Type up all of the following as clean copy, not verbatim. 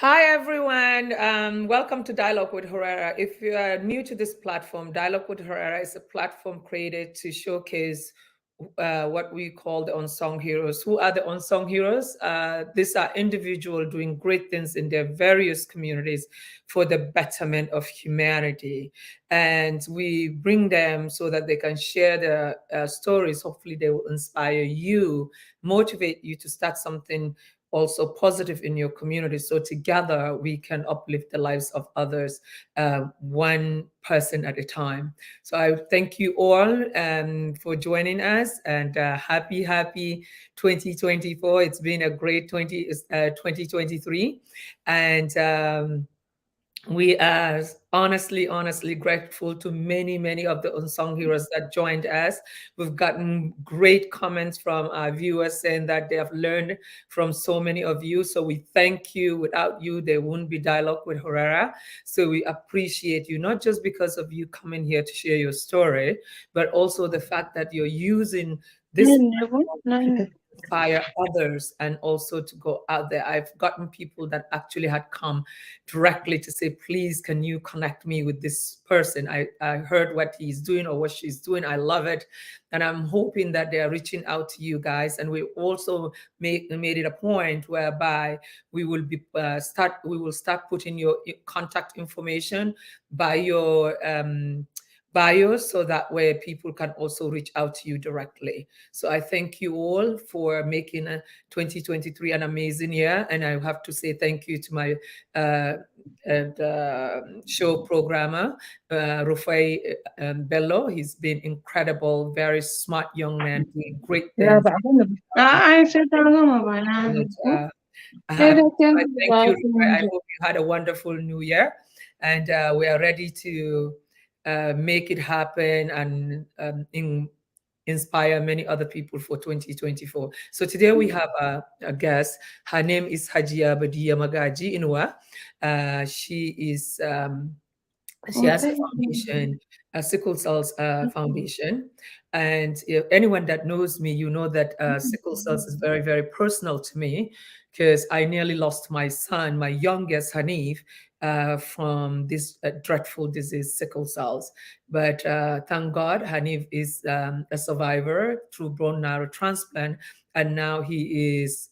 Hi, everyone. Welcome to Dialogue with Khuraira. If you are new to this platform, Dialogue with Khuraira is a platform created to showcase what we call the unsung heroes. Who are the unsung heroes? These are individuals doing great things in their various communities for the betterment of humanity. And we bring them so that they can share their stories. Hopefully, they will inspire you, motivate you to start something also positive in your community. So together we can uplift the lives of others, one person at a time. So I thank you all for joining us, and happy 2024. It's been a great 2023. And we are honestly grateful to many of the unsung heroes that joined us. We've gotten great comments from our viewers saying that they have learned from so many of you. So we thank you. Without you, there wouldn't be Dialogue with Khuraira. So we appreciate you, not just because of you coming here to share your story, but also the fact that you're using this inspire others and also to go out there. I've gotten people that actually had come directly to say, please, can you connect me with this person? I heard what he's doing or what she's doing. I love it. And I'm hoping that they are reaching out to you guys. And we also made it a point whereby we will start putting your contact information by your bios, so that way people can also reach out to you directly. So I thank you all for making 2023 an amazing year. And I have to say thank you to my show programmer, Rufai Bello. He's been incredible, very smart young man, doing great things. I thank you, Rufai. I hope you had a wonderful new year. And we are ready to make it happen and inspire many other people for 2024. So today we have a guest. Her name is Hajiya Badiya Magaji Inuwa. She has a foundation, a Sickle Cells Foundation. And if anyone that knows me, you know that sickle cells is very personal to me, because I nearly lost my son, my youngest Hanif, from this dreadful disease, sickle cells. But thank God, Hanif is a survivor through bone marrow transplant, and now he is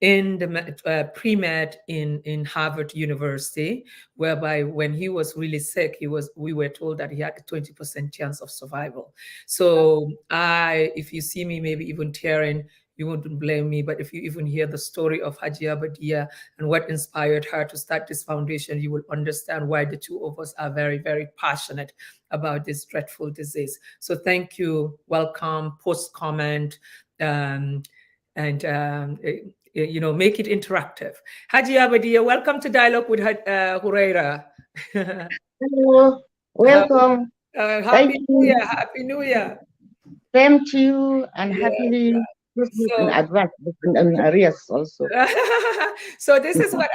in the pre-med in Harvard University, whereby when he was really sick, we were told that he had a 20% chance of survival. So if you see me maybe even tearing, you wouldn't blame me. But if you even hear the story of Hajiya Badiya and what inspired her to start this foundation, you will understand why the two of us are very passionate about this dreadful disease. So thank you, welcome, post comment, and make it interactive. Hajiya Badiya, welcome to Dialogue with Khuraira. Hello, welcome. Happy New Year. Happy New Year. Same to you, and happily Christmas in advance in arrears also. So this is what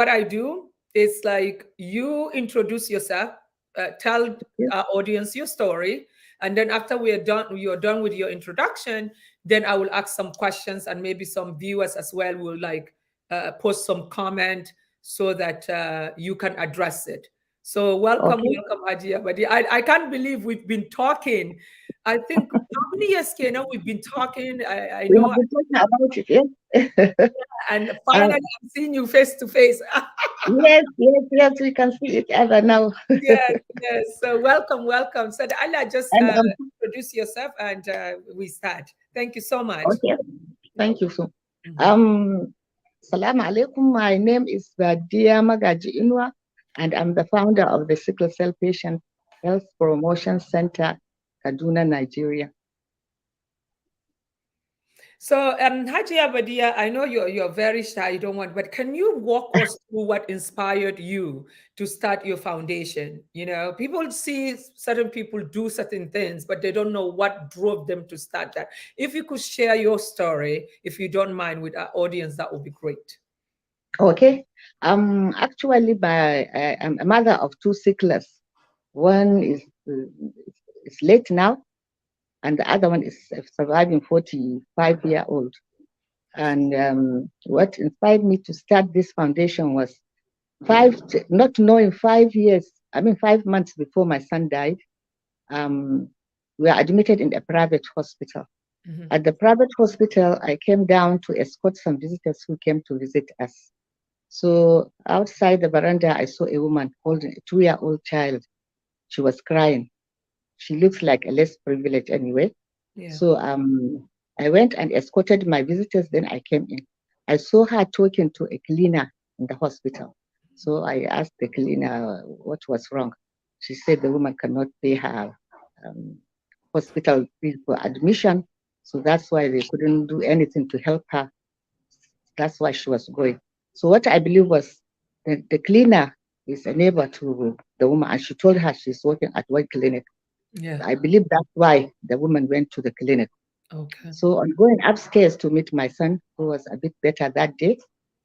I do. It's like you introduce yourself, tell our audience your story, and then after you're done with your introduction, then I will ask some questions, and maybe some viewers as well will post some comment so that you can address it. So welcome, Hajiya Badiya. I can't believe we've been talking. I think how many years, Kena, we've been talking. I know. We've been talking about it, yes. And finally, I'm seeing you face to face. Yes, we can see each other now. yes. So welcome. So Allah, just introduce yourself and we start. Thank you so much. Okay, thank you so. Assalamu alaikum. My name is Badiya Magaji Inuwa, and I'm the founder of the Sickle Cell Patient Health Promotion Center, Kaduna, Nigeria. So, Hajiya Badiya, I know you're very shy, you don't want, but can you walk us through what inspired you to start your foundation? You know, people see certain people do certain things, but they don't know what drove them to start that. If you could share your story, if you don't mind, with our audience, that would be great. Okay. Actually, I'm a mother of two sicklers. One is late now, and the other one is surviving 45-year-old. And what inspired me to start this foundation was not knowing 5 years, 5 months before my son died, um, we were admitted in a private hospital. Mm-hmm. At the private hospital, I came down to escort some visitors who came to visit us. So outside the veranda, I saw a woman holding a 2-year-old child. She was crying. She looks like a less privileged anyway. Yeah. So I went and escorted my visitors. Then I came in. I saw her talking to a cleaner in the hospital. So I asked the cleaner what was wrong. She said the woman cannot pay her um, hospital fee for admission. So that's why they couldn't do anything to help her. That's why she was going. So what I believe was the cleaner is a neighbor to the woman, and she told her she's working at one clinic. Yeah. I believe that's why the woman went to the clinic. Okay. So on going upstairs to meet my son, who was a bit better that day,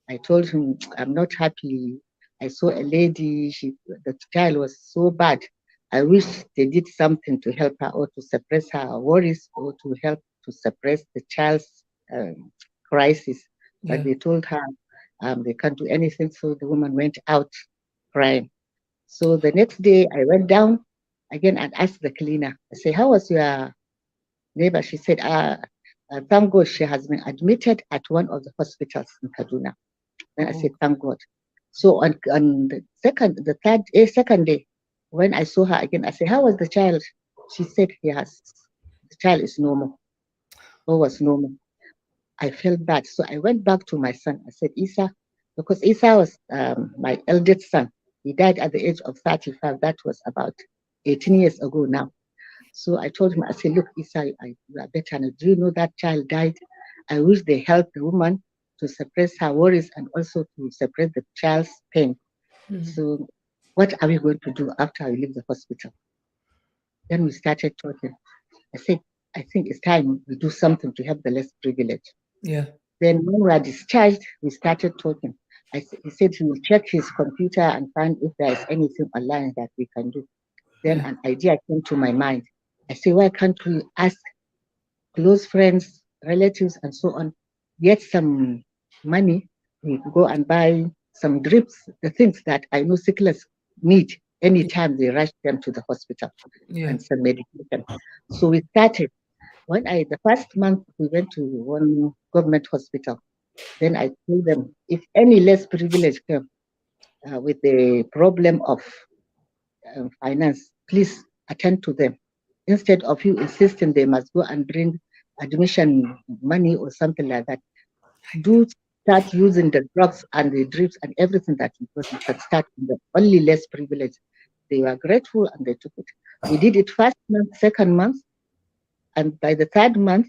I told him, I'm not happy. I saw a lady, the child was so bad. I wish they did something to help her or to suppress her worries or to help to suppress the child's crisis. Yeah. But they told her they can't do anything. So the woman went out crying. So the next day I went down again and asked the cleaner, I say, how was your neighbor? She said, thank God she has been admitted at one of the hospitals in Kaduna. Then I said, Oh. thank God. So on second day, when I saw her again, I said, how was the child? She said, the child is normal. All was normal. I felt bad. So I went back to my son. I said, Isa, because Isa was my eldest son. He died at the age of 35. That was about 18 years ago now. So I told him, I said, look, Isa, you are better now. Do you know that child died? I wish they helped the woman to suppress her worries and also to suppress the child's pain. Mm-hmm. So what are we going to do after I leave the hospital? Then we started talking. I said, I think it's time we do something to help the less privileged. Yeah. Then when we are discharged, we started talking. He said he will check his computer and find if there is anything online that we can do. Then Yeah. an idea came to my mind. I said, why can't we ask close friends, relatives, and so on, get some money, we go and buy some drips, the things that I know sicklers need anytime they rush them to the hospital, Yeah. and some medication. So we started. The first month we went to one government hospital, then I told them if any less privileged came with the problem of finance, please attend to them. Instead of you insisting they must go and bring admission money or something like that, do start using the drugs and the drips and everything that you can start with the only less privileged. They were grateful and they took it. We did it first month, second month, and by the third month,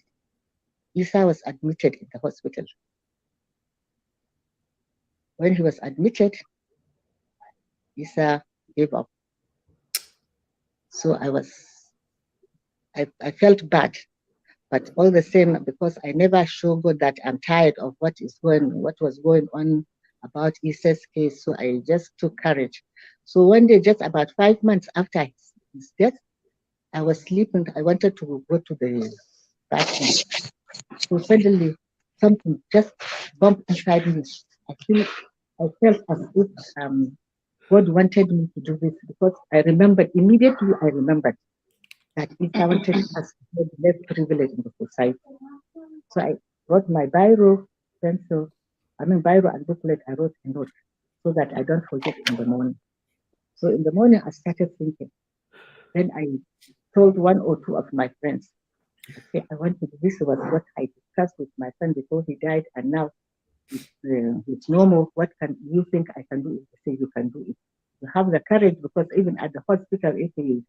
Isa was admitted in the hospital. When he was admitted, Isa gave up. So I felt bad. But all the same, because I never show God that I'm tired of what was going on about Isa's case, so I just took courage. So one day, just about 5 months after his death, I was sleeping. I wanted to go to the bathroom. So suddenly, something just bumped inside me. I feel, I felt as if God wanted me to do this because I remembered immediately. I remembered that if I wanted us to have less privilege in the society. So I wrote my pencil, biro and booklet, I wrote a note so that I don't forget in the morning. So in the morning, I started thinking. Then I told one or two of my friends, I say, this was what I discussed with my friend before he died, and now it's normal. What can you think I can do? They say you can do it. You have the courage because even at the hospital,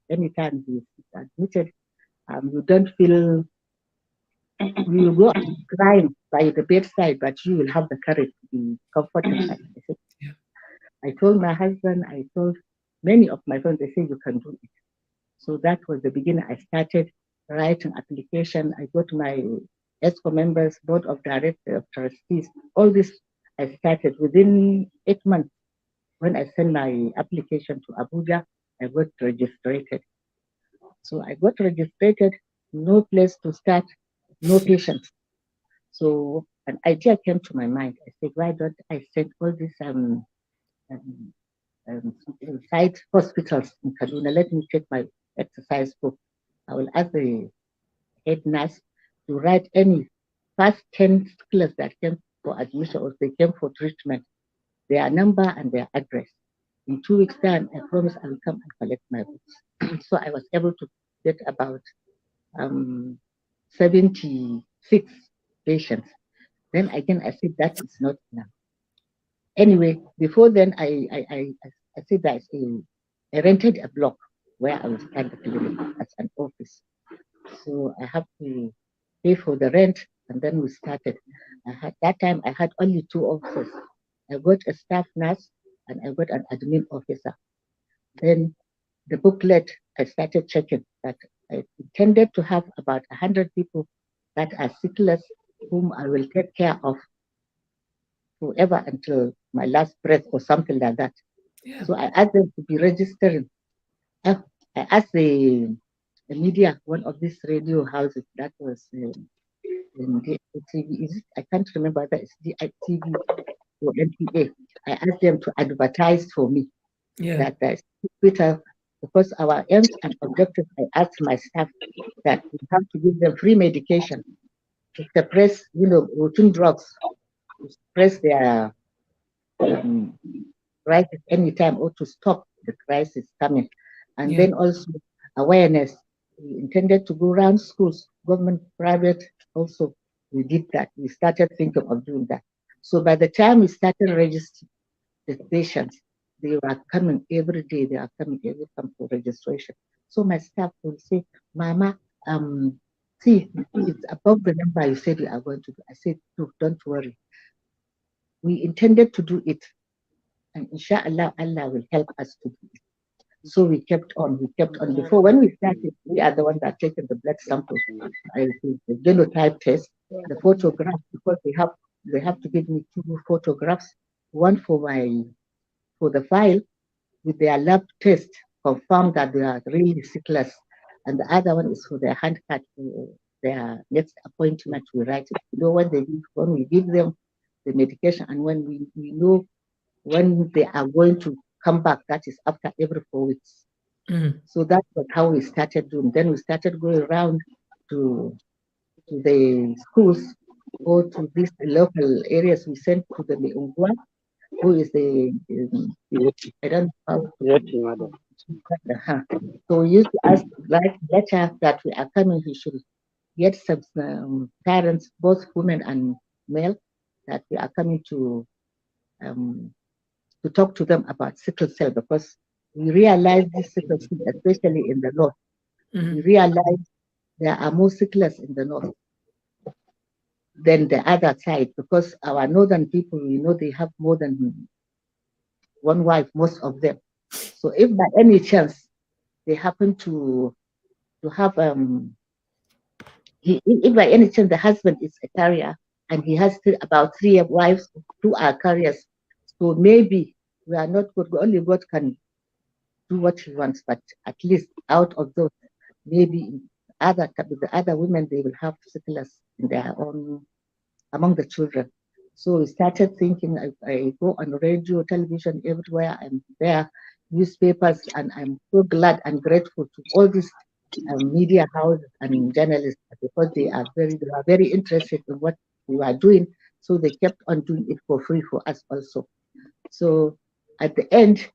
anytime he is admitted, you don't feel you will go and crying by the bedside, but you will have the courage to be comforted. Yeah. I told my husband, I told many of my friends, they say you can do it. So that was the beginning. I started writing application. I got my ESCO members, board of directors, of trustees. All this I started within 8 months. When I sent my application to Abuja, I got registered. So I got registered, no place to start, no patients. So an idea came to my mind. I said, why don't I send all these um, um, side hospitals in Kaduna? Let me take my exercise book. I will ask the head nurse to write any first 10 scholars that came for admission or they came for treatment, their number and their address. In 2 weeks' time, I promise I will come and collect my books. So I was able to get about 76 patients. Then again, I said that is not enough. Anyway, before then, I said that I rented a block where I will start the clinic as an office. So I have to pay for the rent, and then we started. That time I had only 2 officers. I got a staff nurse and I got an admin officer. Then the booklet, I started checking that I intended to have about 100 people that are sicklers whom I will take care of forever until my last breath or something like that. Yeah. So I asked them to be registering. I asked the media, one of these radio houses that was in the TV, I can't remember that it's DITV or NPA. I asked them to advertise for me Yeah. that there's Twitter, because our aims and objectives, I asked my staff that we have to give them free medication to suppress, routine drugs, to suppress their crisis anytime or to stop the crisis coming. And Yeah. then also awareness. We intended to go around schools, government, private, also. We did that. We started thinking of doing that. So by the time we started registering the patients, they were coming every day. They are coming every time for registration. So my staff will say, Mama, see, it's above the number you said you are going to do. I said, no, don't worry. We intended to do it, and inshallah, Allah will help us to do it. So we kept on. Before, when we started, we are the ones that taken the blood sample, the genotype test, the photograph, because they have to give me 2 photographs, one for the file with their lab test, confirm that they are really sicklers, and the other one is for their hand cut, their next appointment. We write it. When we give them the medication, and when we know when they are going to come back, that is after every 4 weeks. So that's how we started doing. Then we started going around to the schools or to these local areas. We sent to the Ungwa, who is I don't know how. So we used to ask, like, letter that we are coming, he should get some parents, both women and male, that we are coming to talk to them about sickle cell, because we realize this sickle cell, especially in the north, we realize there are more sicklers in the north than the other side, because our northern people, we know they have more than one wife, most of them. So if by any chance they happen to have if by any chance the husband is a carrier and he has about 3 wives who are carriers, so maybe we are not good. Only God can do what he wants, but at least out of those, maybe the other women, they will have sicklers in their own among the children. So we started thinking. I go on radio, television, everywhere. I'm there, newspapers, and I'm so glad and grateful to all these media houses and journalists, because they are very interested in what we are doing. So they kept on doing it for free for us also. So at the end,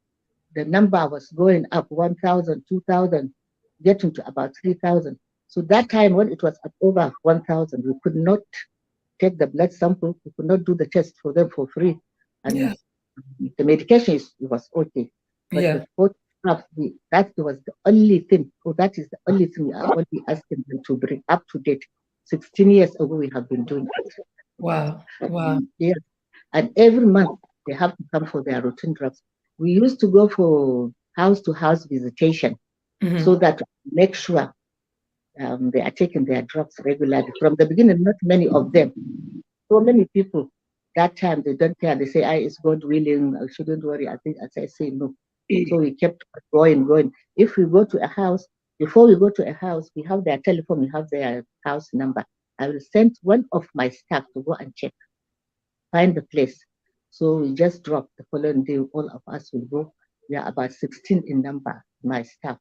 the number was going up 1,000, 2,000, getting to about 3,000. So that time when it was at over 1,000, we could not take the blood sample, we could not do the test for them for free. And the medication was okay. But the photograph, that was the only thing, that is the only thing we are only asking them to bring up to date. 16 years ago, we have been doing it. Wow. Yes. And every month, they have to come for their routine drugs. We used to go for house-to-house visitation, so that make sure they are taking their drugs regularly. From the beginning, not many of them. So many people, that time, they don't care. They say, it's God willing, I shouldn't worry. I think, as I say, no. So we kept going. If we go to a house, before we go to a house, we have their telephone, we have their house number. I will send one of my staff to go and check, find the place. So we just drop the following day, all of us will go. We are about 16 in number, my staff.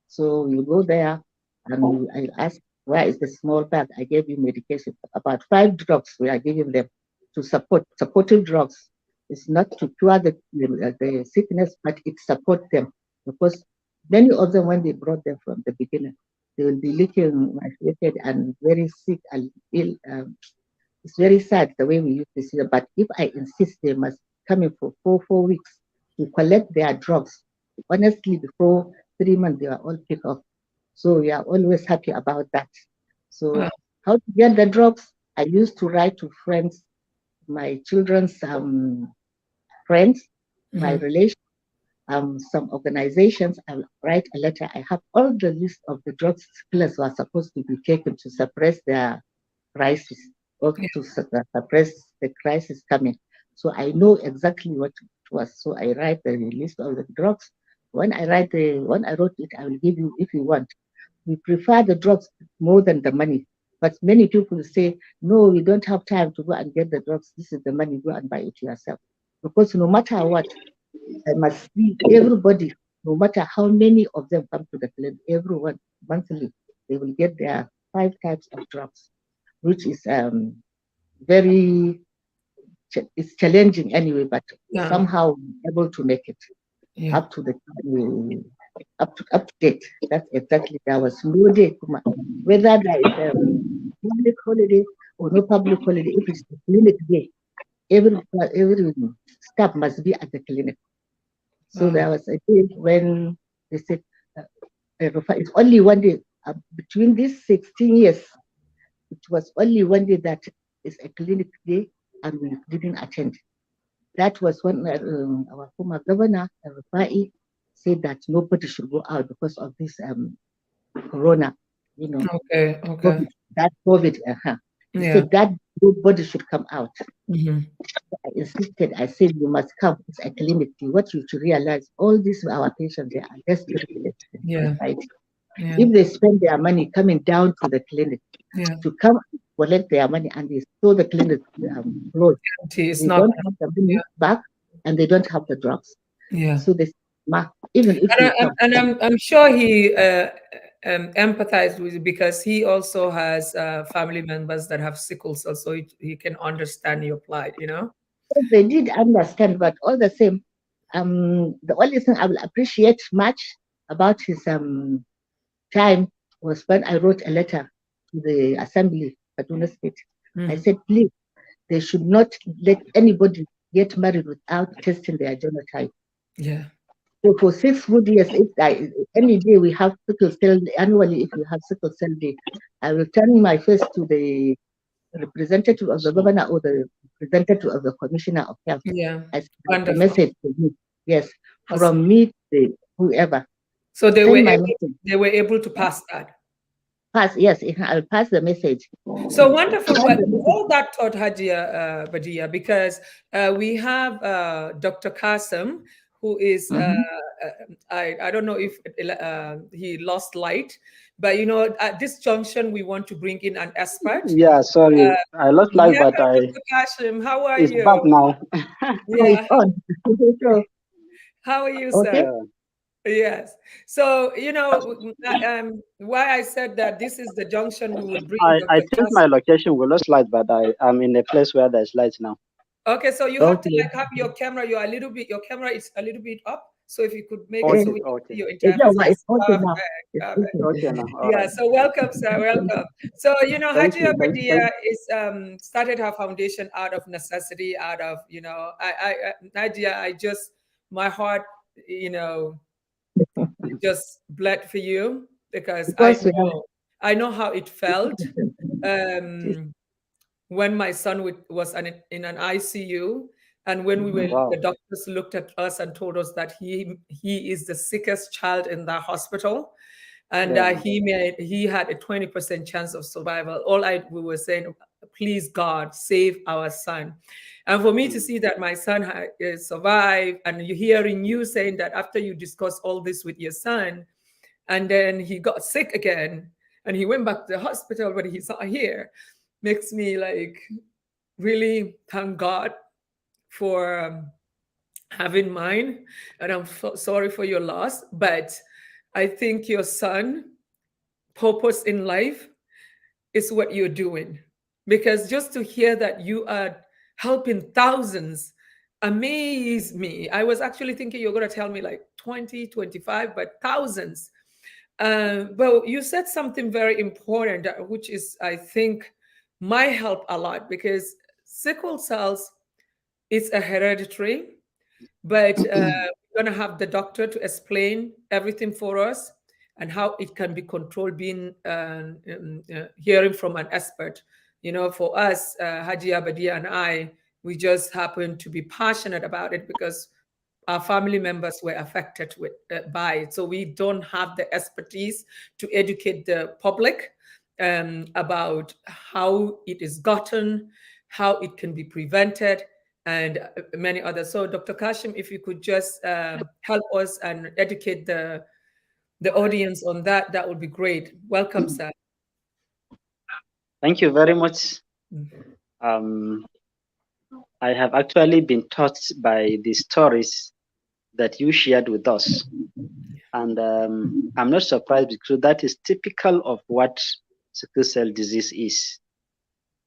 So we go there and I ask, where is the small bag? I gave you medication. About 5 drugs we are giving them to supportive drugs. It's not to cure the sickness, but it supports them because many of them, when they brought them from the beginning, they will be looking emaciated and very sick and ill. It's very sad the way we use this here, but if I insist they must come in for 4 weeks to collect their drugs, honestly, before 3 months, they are all picked up. So we are always happy about that. So how to get the drugs? I used to write to friends, my children's friends, my relations, some organizations. I'll write a letter. I have all the list of the drugs killers who are supposed to be taken to suppress their crisis or to suppress the crisis coming. So I know exactly what it was. So I write the list of the drugs. When I wrote it, I will give you if you want. We prefer the drugs more than the money. But many people say, no, we don't have time to go and get the drugs. This is the money, go and buy it yourself. Because no matter what, I must see everybody, no matter how many of them come to the clinic, everyone monthly, they will get their 5 types of drugs, which is very, it's challenging anyway, but somehow able to make it up to the up to date. That's exactly, there was no day, whether there is public holiday or no public holiday. If it's the clinic day, every staff must be at the clinic. So there was a day when they said it's only one day between these 16 years. It was only one day that is a clinic day, and we didn't attend. That was when our former governor, Rufai, said that nobody should go out because of this corona, you know. Okay. COVID, that COVID. He said that nobody should come out. I insisted. I said, you must come. It's a clinic. What you should realize, all these our patients, they are less privileged in society. If they spend their money coming down to the clinic to come collect their money and they saw the clinic closed, they don't have the money back and they don't have the drugs. So they even if you come. And I'm sure he empathized with you because he also has family members that have sickles, so he can understand your plight, you know. They did understand, but all the same, the only thing I will appreciate much about his time was when I wrote a letter to the Assembly, Kaduna State. I said, please, they should not let anybody get married without testing their genotype. So for 6 good years, any day we have sickle cell, annually if we have sickle cell day, I will turn my face to the representative of the governor or the representative of the commissioner of health. I send the message to me. Yes, from me to whoever. So they were able to pass that. Yes, I'll pass the message. So wonderful. Well, all that taught Hajiya Badiya, because we have Dr. Kasim, who is, I don't know if he lost light, but you know, at this junction, we want to bring in an expert. Yeah, sorry, I lost light, but Dr. Kasim, how are you? It's back now. How are you, sir? Yes. So, you know, why I said that this is the junction we will bring. I changed my location. We lost light, but I'm in a place where there's light now. Okay, so you have to like have your camera. Your camera is a little bit up. So if you could make it so we can see your entire face. Okay, now. Yeah. So welcome, sir. Welcome. So you know, Hajiya Badiya is started her foundation out of necessity. Out of Hajiya, my heart, you know, just bled for you because I know how it felt when my son was in an ICU, and when the doctors looked at us and told us that he is the sickest child in the hospital, and he had a 20% chance of survival. We were saying, please God, save our son. And for me to see that my son survived, and you're hearing you saying that after you discuss all this with your son, and then he got sick again, and he went back to the hospital, but he's not here. makes me like really thank God for having mine. And I'm sorry for your loss, but I think your son purpose in life is what you're doing, because just to hear that you are helping thousands amaze me. I was actually thinking you're going to tell me like 20, 25, but thousands. But you said something very important, which is, I think, might help a lot, because sickle cells is a hereditary, but we're going to have the doctor to explain everything for us and how it can be controlled, being hearing from an expert. You know, for us, Hajiya Badiya and I, we just happen to be passionate about it because our family members were affected by it. So we don't have the expertise to educate the public about how it is gotten, how it can be prevented, and many others. So, Dr. Kashim, if you could just help us and educate the audience on that, that would be great. Welcome, sir. Thank you very much. I have actually been touched by the stories that you shared with us. And I'm not surprised, because that is typical of what sickle cell disease is.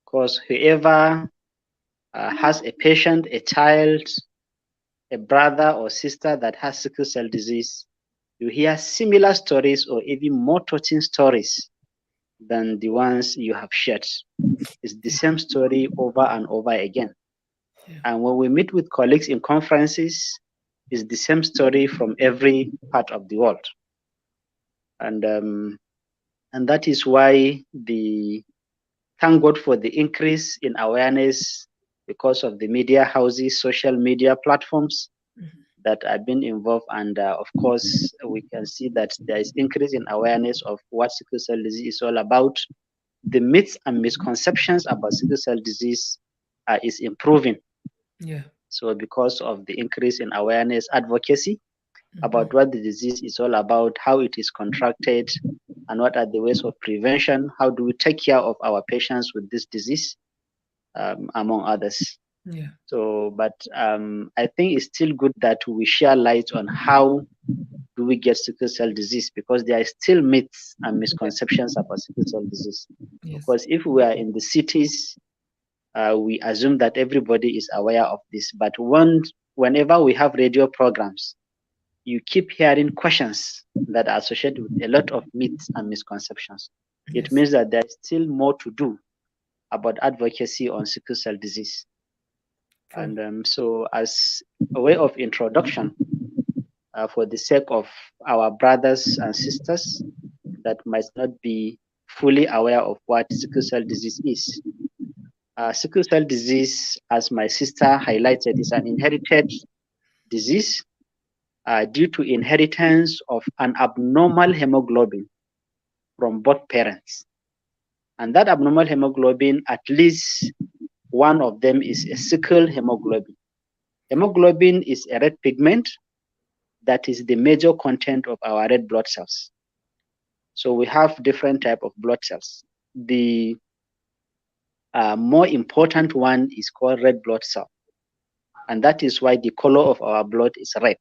Because whoever has a patient, a child, a brother or sister that has sickle cell disease, you hear similar stories or even more touching stories than the ones you have shared. It's the same story over and over again. And when we meet with colleagues in conferences, it's the same story from every part of the world. And that is why thank God for the increase in awareness because of the media houses, social media platforms that have been involved. And of course, we can see that there is increase in awareness of what sickle cell disease is all about. The myths and misconceptions about sickle cell disease is improving. Yeah. So because of the increase in awareness, advocacy about what the disease is all about, how it is contracted, and what are the ways of prevention, how do we take care of our patients with this disease, among others. Yeah. So, but I think it's still good that we share light on how do we get sickle cell disease, because there are still myths and misconceptions about sickle cell disease. Yes. Because if we are in the cities, we assume that everybody is aware of this. But whenever we have radio programs, you keep hearing questions that are associated with a lot of myths and misconceptions. Yes. It means that there's still more to do about advocacy on sickle cell disease. True. And so, as a way of introduction, for the sake of our brothers and sisters that might not be fully aware of what sickle cell disease is, sickle cell disease, as my sister highlighted, is an inherited disease due to inheritance of an abnormal hemoglobin from both parents. And that abnormal hemoglobin, at least one of them is a sickle hemoglobin. Hemoglobin is a red pigment that is the major content of our red blood cells. So we have different type of blood cells. The more important one is called red blood cell. And that is why the color of our blood is red.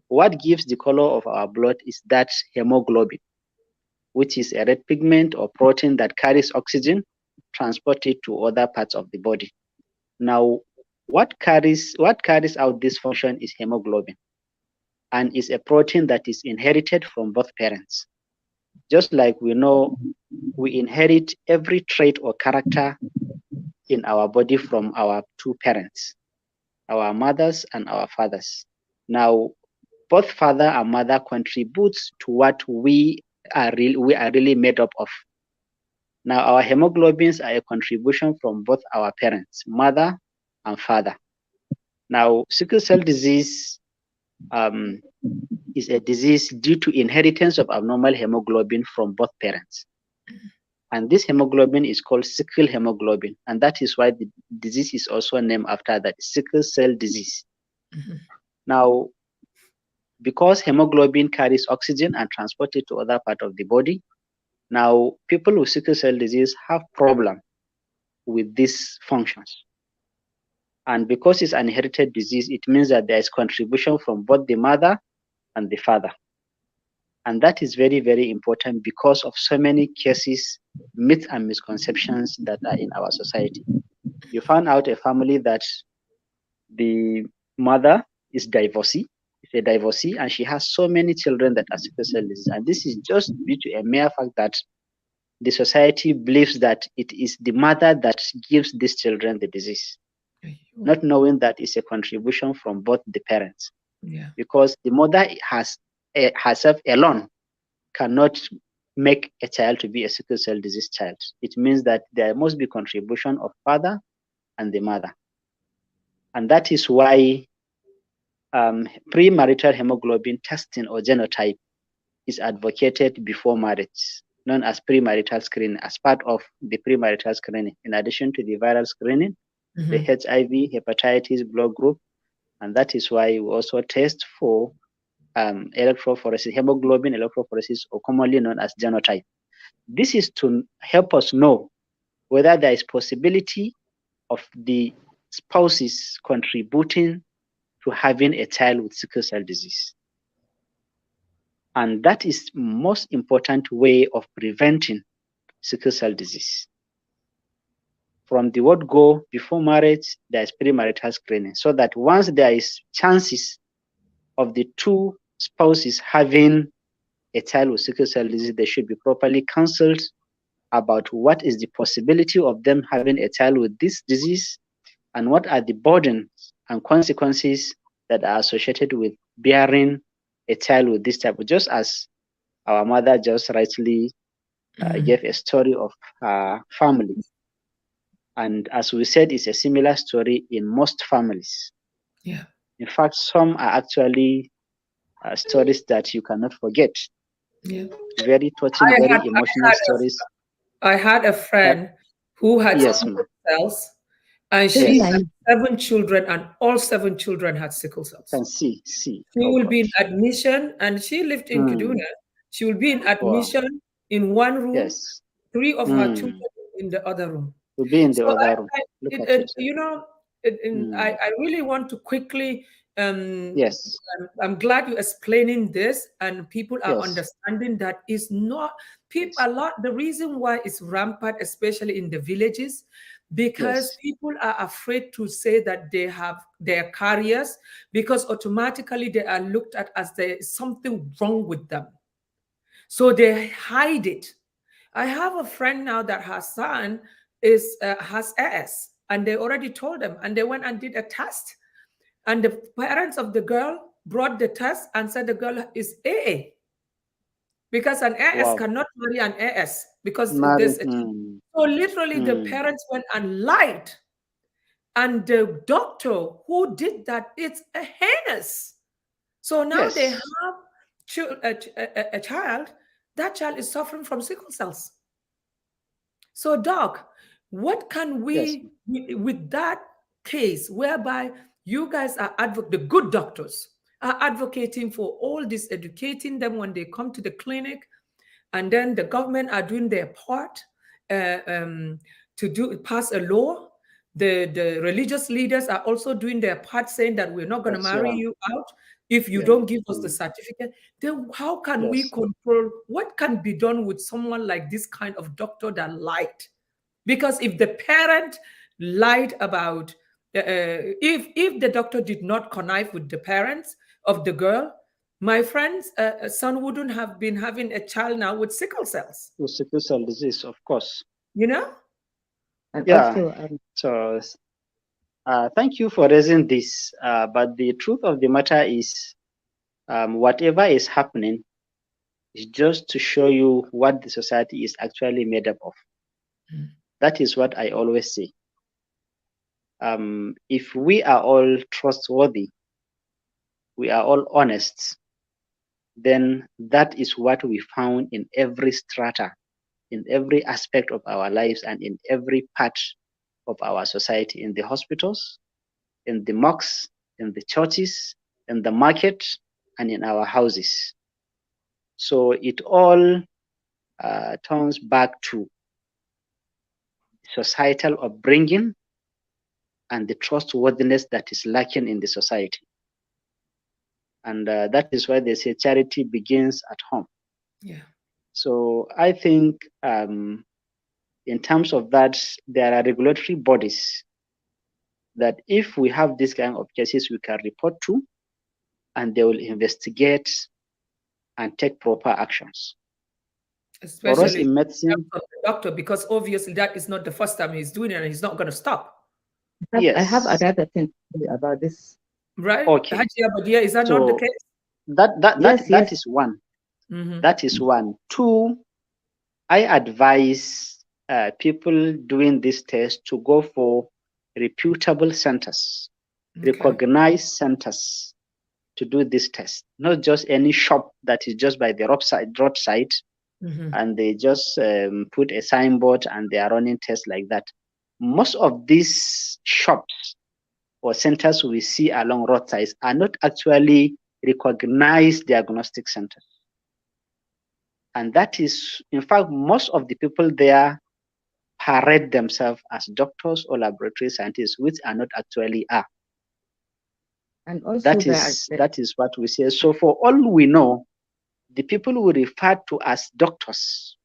What gives the color of our blood is that hemoglobin, which is a red pigment or protein that carries oxygen, transported to other parts of the body. Now, what carries out this function is hemoglobin, and is a protein that is inherited from both parents. Just like we know, we inherit every trait or character in our body from our two parents, our mothers and our fathers. Now, both father and mother contributes to what we are really made up of. Now, our hemoglobins are a contribution from both our parents, mother and father. Now, sickle cell disease is a disease due to inheritance of abnormal hemoglobin from both parents. And this hemoglobin is called sickle hemoglobin. And that is why the disease is also named after that, sickle cell disease. Now, because hemoglobin carries oxygen and transported to other part of the body, now people with sickle cell disease have problem with these functions. And because it's an inherited disease, it means that there is contribution from both the mother and the father. And that is very, very important because of so many cases, myths and misconceptions that are in our society. You found out a family that the mother is a divorcee, and she has so many children that are sickle cell disease. And this is just due to a mere fact that the society believes that it is the mother that gives these children the disease, not knowing that it's a contribution from both the parents. Yeah. Because the mother herself alone cannot make a child to be a sickle cell disease child. It means that there must be contribution of father and the mother. And that is why premarital hemoglobin testing or genotype is advocated before marriage, known as premarital screening, as part of the premarital screening, in addition to the viral screening, the HIV, hepatitis, blood group. And that is why we also test for electrophoresis, hemoglobin electrophoresis, or commonly known as genotype. This is to help us know whether there is possibility of the spouses contributing to having a child with sickle cell disease. And that is most important way of preventing sickle cell disease. From the word go, before marriage, there is premarital screening, so that once there is chances of the two spouses having a child with sickle cell disease, they should be properly counseled about what is the possibility of them having a child with this disease, and what are the burdens and consequences that are associated with bearing a child with this type. Just as our mother just rightly gave a story of her family. And as we said, it's a similar story in most families. Yeah. In fact, some are actually stories that you cannot forget. Yeah. Very touching, very emotional stories. I had a friend who had Yes, sickle cells, and she had 7 children, and all 7 children had sickle cells. Can see. She will be in admission, and she lived in Kaduna. She will be in admission in one room, 3 of her children in the other room. To be in the other room. You know, I really want to quickly. Yes. I'm glad you're explaining this, and people are understanding that it's not people a lot. The reason why it's rampant, especially in the villages, because people are afraid to say that they're carriers, because automatically they are looked at as there is something wrong with them, so they hide it. I have a friend now that her son has AS, and they already told them, and they went and did a test, and the parents of the girl brought the test and said the girl is AA, because an AS cannot marry an AS, because there's so literally the parents went and lied, and the doctor who did that, it's a heinous. So now they have a child. That child is suffering from sickle cells. So, Doc, what can we, with that case, whereby you guys are the good doctors are advocating for all this, educating them when they come to the clinic, and then the government are doing their part to pass a law. The religious leaders are also doing their part, saying that we're not going to marry you out if you don't give us the certificate. Then how can we control what can be done with someone like this kind of doctor that lied? Because if the parent lied about, if the doctor did not connive with the parents of the girl, my friend's son wouldn't have been having a child now with sickle cells. With sickle cell disease, of course. You know? And so thank you for raising this. But the truth of the matter is, whatever is happening is just to show you what the society is actually made up of. That is what I always say. If we are all trustworthy, we are all honest, then that is what we found in every strata, in every aspect of our lives, and in every part of our society, in the hospitals, in the mosques, in the churches, in the market, and in our houses. So it all turns back to societal upbringing and the trustworthiness that is lacking in the society. And that is why they say charity begins at home. Yeah. So I think in terms of that, there are regulatory bodies that if we have this kind of cases, we can report to, and they will investigate and take proper actions. Especially for us in medicine, the doctor, because obviously that is not the first time he's doing it, and he's not going to stop. yes, I have another thing to say about this. Right? Okay. Hajiya Badiya, is that not the case? That is one. Mm-hmm. That is one. Two, I advise people doing this test to go for reputable centers, Okay. recognized centers to do this test, not just any shop that is just by the roadside, Mm-hmm. and they just put a signboard and they are running tests like that. Most of these shops or centers we see along roadsides are not actually recognized diagnostic centers. And that is, in fact, most of the people there parade themselves as doctors or laboratory scientists, which are not actually are. And also that is what we say. So for all we know, the people we refer to as doctors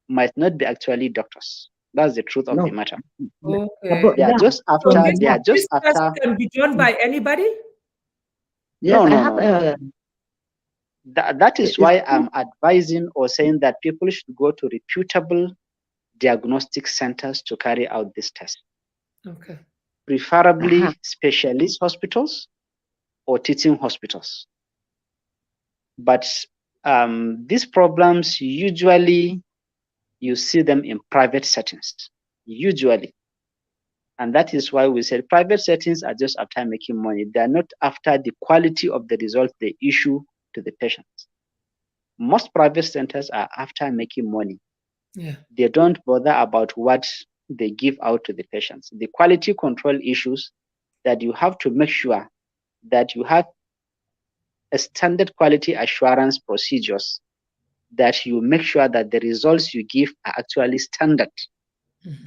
might not be actually doctors. That's the truth of the matter. Okay. They are just after. So They are just this test after. can be done by anybody? Yes, No. That is why I'm advising or saying that people should go to reputable diagnostic centers to carry out this test. Okay. Preferably specialist hospitals or teaching hospitals. But these problems, usually you see them in private settings, usually. And that is why we said private settings are just after making money. They are not after the quality of the results they issue to the patients. Most private centers are after making money. Yeah. They don't bother about what they give out to the patients. The quality control issues that you have to make sure that you have a standard quality assurance procedures, that you make sure that the results you give are actually standard,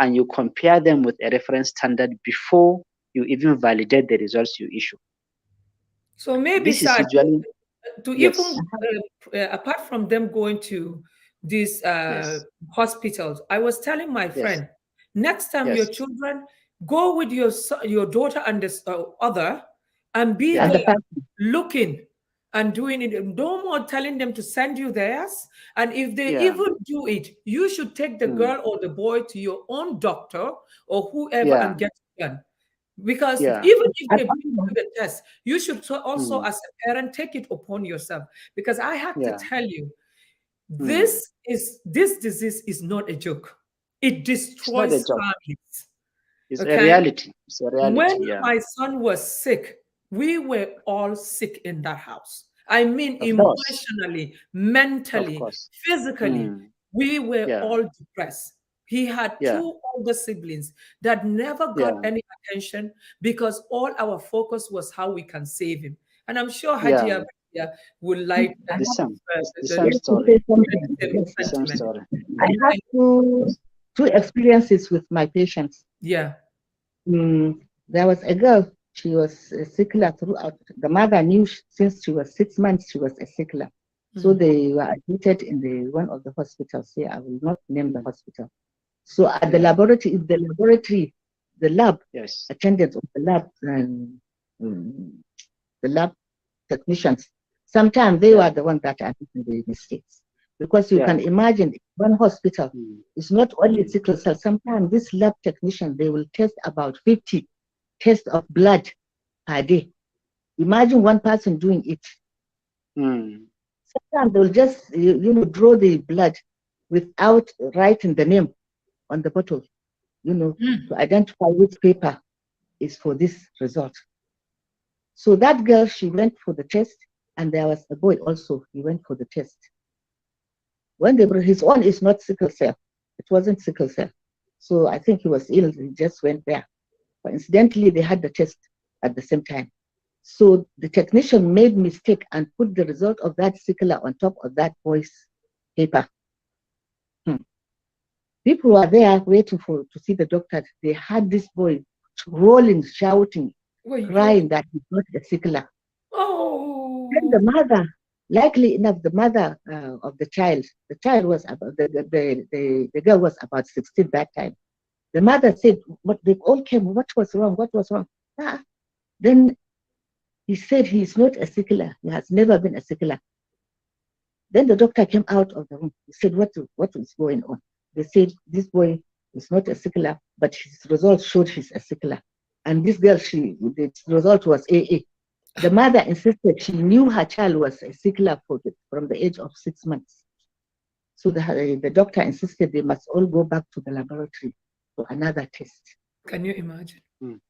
and you compare them with a reference standard before you even validate the results you issue. So maybe, this is usually, even apart from them going to these hospitals, I was telling my friend, next time your children, go with your daughter and this other, and be there looking and doing it. No more telling them to send you theirs. And if they even do it, you should take the girl or the boy to your own doctor or whoever and get it done. Because even if they bring you the test, you should also, as a parent, take it upon yourself. Because I have to tell you, this disease is not a joke. It destroys families. It's a reality. It's a reality. When my son was sick, we were all sick in that house. I mean, emotionally, mentally, physically, we were all depressed. He had two older siblings that never got any attention because all our focus was how we can save him. And I'm sure Hajiya would like the same story. I have two experiences with my patients. Yeah. There was a girl, she was a sickler throughout. The mother knew since she was 6 months she was a sickler. So they were admitted in one of the hospitals here. I will not name the hospital. So at the laboratory, the lab attendants of the lab and the lab technicians, sometimes they were the ones that are making the mistakes. Because you can imagine one hospital, it's not only sickle cell. Sometimes this lab technician, they will test about 50 tests of blood per day. Imagine one person doing it. Sometimes they'll just draw the blood without writing the name on the bottle, to identify which paper is for this result. So that girl, she went for the test, and there was a boy also, he went for the test. When they brought his own is not sickle cell. It wasn't sickle cell. So I think he was ill, he just went there. But incidentally, they had the test at the same time. So the technician made mistake and put the result of that sickler on top of that boy's paper. People were there waiting to see the doctor. They had this boy rolling, shouting, crying that he's not a sickler. Oh. Then the mother, likely enough, the mother of the child was about the girl was about 16 that time. The mother said, "What they all came? What was wrong? What was wrong?" Then he said he is not a sickler. He has never been a sickler. Then the doctor came out of the room. He said, "What is going on?" They said, "This boy is not a sickler, but his results showed he's a sickler." And this girl, the result was AA. The mother insisted she knew her child was a sickler from the age of 6 months. So the doctor insisted they must all go back to the laboratory for another test. Can you imagine?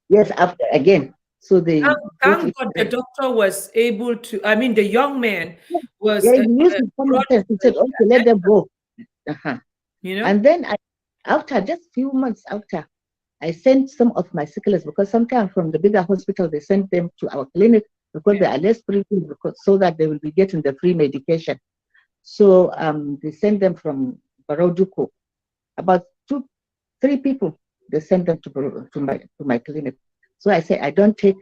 Yes, after again. So they thank God the doctor was able to, I mean, the young man was. Yeah, he used common sense. He said, "Okay, let them go." You know? And then after just few months after, I sent some of my sicklers, because sometimes from the bigger hospital, they send them to our clinic because they are less privileged, so that they will be getting the free medication. So they send them from Baroduko. About 2-3 people, they send them to my clinic. So I say, I don't take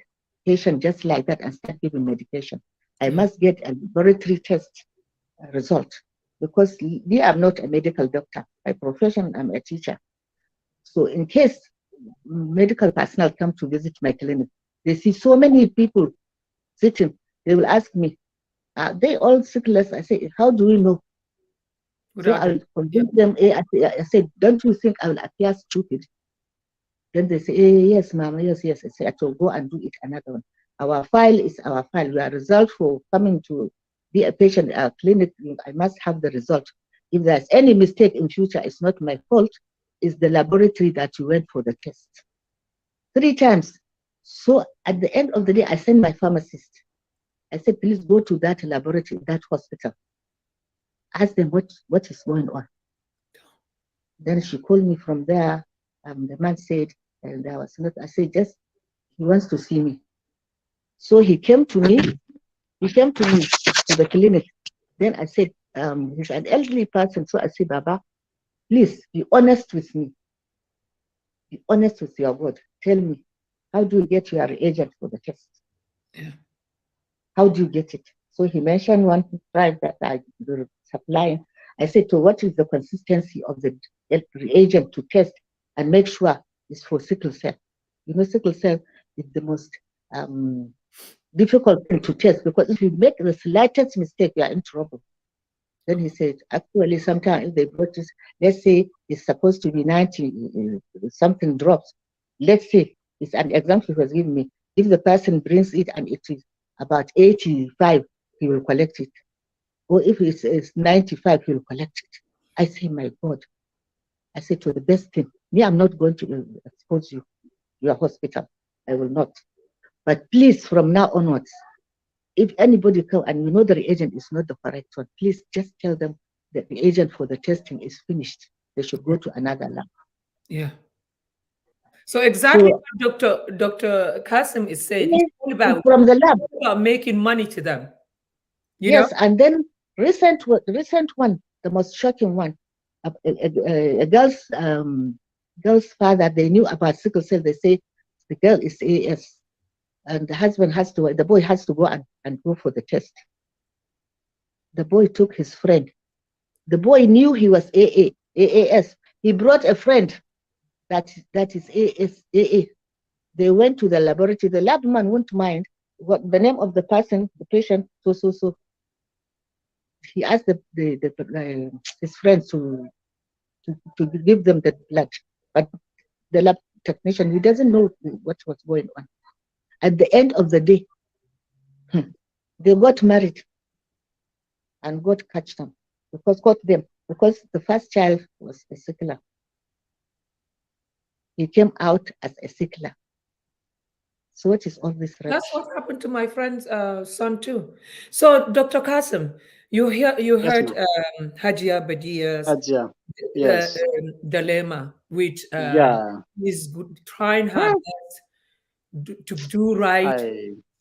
patient just like that and start giving medication. I must get a laboratory test result, because we are not a medical doctor. By profession, I'm a teacher. So in case medical personnel come to visit my clinic, they see so many people sitting, they will ask me, "Are they all sicklers?" I say, "How do we know?" So I'll convince them. I say, "Don't you think I will appear stupid?" Then they say, "Yes, ma'am, yes." I say, "I will go and do it another one. Our file is our file. Your result for coming to be a patient at our clinic, I must have the result. If there's any mistake in future, it's not my fault. It's the laboratory that you went for the test." 3 times. So at the end of the day, I send my pharmacist. I said, "Please go to that laboratory, that hospital. Ask them what is going on." Then she called me from there. The man said, and there was not. I said, "Just he wants to see me." So he came to me. He came to me to the clinic. Then I said, "He's an elderly person." So I said, "Baba, please be honest with me. Be honest with your word. Tell me, how do you get your reagent for the test? Yeah. How do you get it?" So he mentioned one tribe that I were supplying. I said, "So what is the consistency of the reagent to test and make sure it's for sickle cell?" You know, sickle cell is the most difficult thing to test, because if you make the slightest mistake, you are in trouble. Then he said, "Actually, sometimes if they brought this, let's say it's supposed to be 90, something drops. Let's say, it's an example he was giving me. If the person brings it and it is about 85, he will collect it. Or if it's 95, he will collect it." I say, "My God." I say, "To the best thing, me, I'm not going to expose you, your hospital. I will not. But please, from now onwards, if anybody come and you know the reagent is not the correct one, please just tell them that the reagent for the testing is finished. They should go to another lab." Yeah. So exactly what Dr. Kasim is saying, it's all about from the lab. Making money to them. Yes, and then recent one, the most shocking one, a girl's father, they knew about sickle cell. They say the girl is AS, and the boy has to go and go for the test. The boy took his friend. The boy knew he was AAS. He brought a friend that is AA. They went to the laboratory. The lab man wouldn't mind what the name of the person, the patient, so. He asked his friends to give them the blood, but the lab technician, he doesn't know what was going on. At the end of the day, they got married and God catch them because the first child was a sickler. He came out as a sickler. So what is all this rubbish? That's what happened to my friend's son too. So Dr. Kasim, you heard Hajiya Badiya's Yes. dilemma, which is trying her best to do right.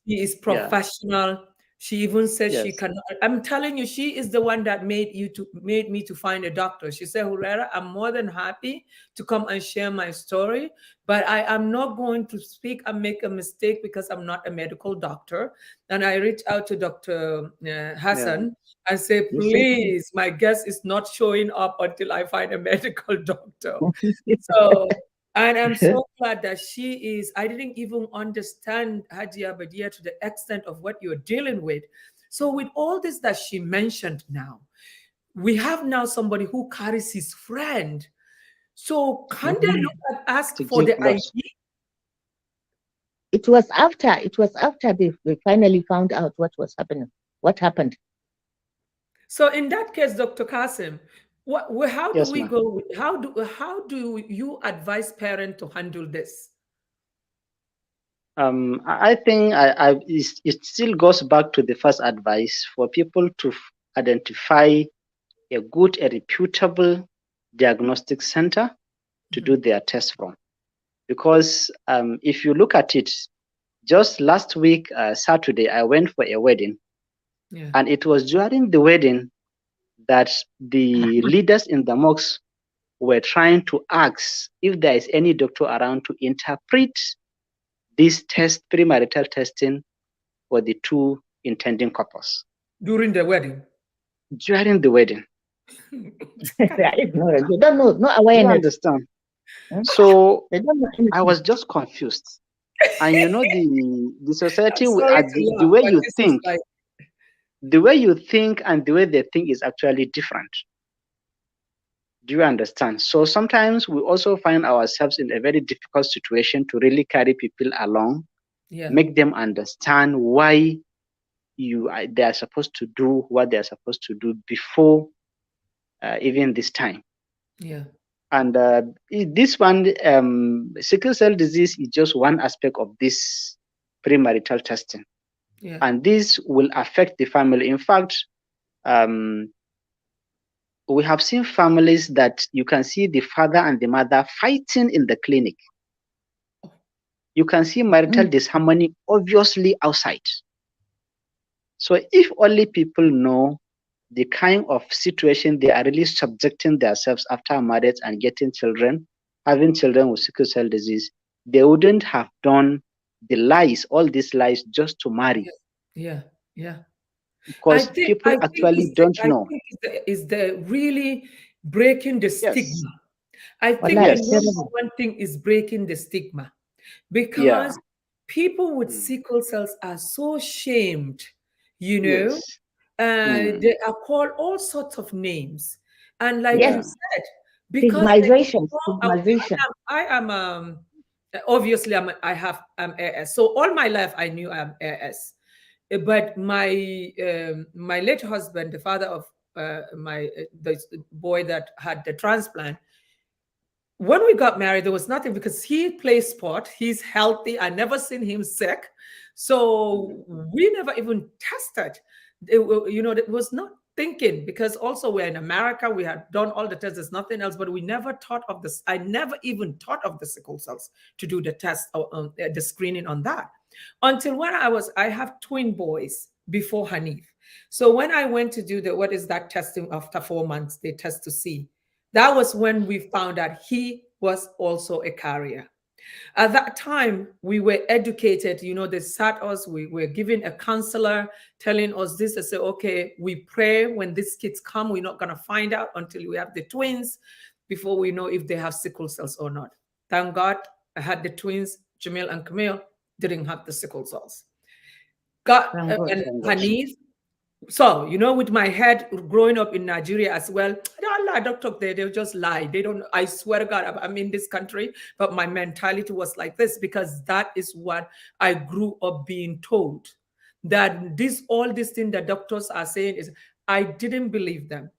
He is professional. She even said she Yes. cannot. I'm telling you, she is the one that made me to find a doctor. She said, Khuraira, I'm more than happy to come and share my story, but I am not going to speak and make a mistake because I'm not a medical doctor. And I reached out to Dr. Yeah. Hassan and say, You see? please, my guest is not showing up until I find a medical doctor. So, and I'm so glad that she is. I didn't even understand Hajiya Badiya to the extent of what you're dealing with. So, with all this that she mentioned now, we have now somebody who carries his friend. So, can they look at ask To for give the blood. ID? It was after we finally found out what was happening. What happened? So, in that case, Dr. Kasim, how do Yes, we ma'am. go? How do you advise parents to handle this? I think it still goes back to the first advice for people to identify a reputable diagnostic center to do their test from. Because if you look at it, just last week, Saturday, I went for a wedding, Yeah. and it was during the wedding that the leaders in the mosque were trying to ask if there is any doctor around to interpret this premarital testing for the two intending couples During the wedding. during the wedding. They are ignorant. They don't know, no Do you awareness. understand? Hmm? So They don't know I anything. was just confused. And the I'm society, sorry to the laugh, way but you this is think, like, and the way they think is actually different. Do you understand? So sometimes we also find ourselves in a very difficult situation to really carry people along, yeah, make them understand why they are supposed to do what they are supposed to do before even this time. yeah, And this one, sickle cell disease is just one aspect of this premarital testing, yeah. and this will affect the family. In fact, um, we have seen families that you can see the father and the mother fighting in the clinic. You can see marital Mm. disharmony obviously outside. So if only people know the kind of situation they are really subjecting themselves after marriage and getting children, having children with sickle cell disease, they wouldn't have done all these lies just to marry, Yeah, yeah. I because think people actually don't know. is the really breaking the Yes, stigma. I think Wallah, the it's yes, number terrible. one thing is breaking the stigma yeah, because people with mm, sickle cells are so shamed, you know. yes, mm, They are called all sorts of names, and like Yes, you yeah, said, because they stigmatization, know, stigmatization. I am obviously I'm AS. So all my life I knew I'm AS. But my late husband, the father of the boy that had the transplant, when we got married, there was nothing because he plays sport. He's healthy. I never seen him sick, so we never even tested. It was not thinking because also we're in America. We had done all the tests. There's nothing else, but we never thought of this. I never even thought of the sickle cells to do the test or the screening on that until when I have twin boys before Hanif. So when I went to do the what is that testing after 4 months, they test to see. That was when we found out he was also a carrier. At that time, we were educated, they sat us, we were given a counselor telling us this. I say, okay, we pray when these kids come, we're not going to find out until we have the twins before we know if they have sickle cells or not. Thank God I had the twins, Jamil and Camille, didn't have the sickle cells. Got Thank God. and thank God. Hanif, so, with my head growing up in Nigeria as well, Allah, doctor, they'll just lie. They don't, I swear to God, I'm in this country, but my mentality was like this because that is what I grew up being told. That all these things that doctors are saying is, I didn't believe them.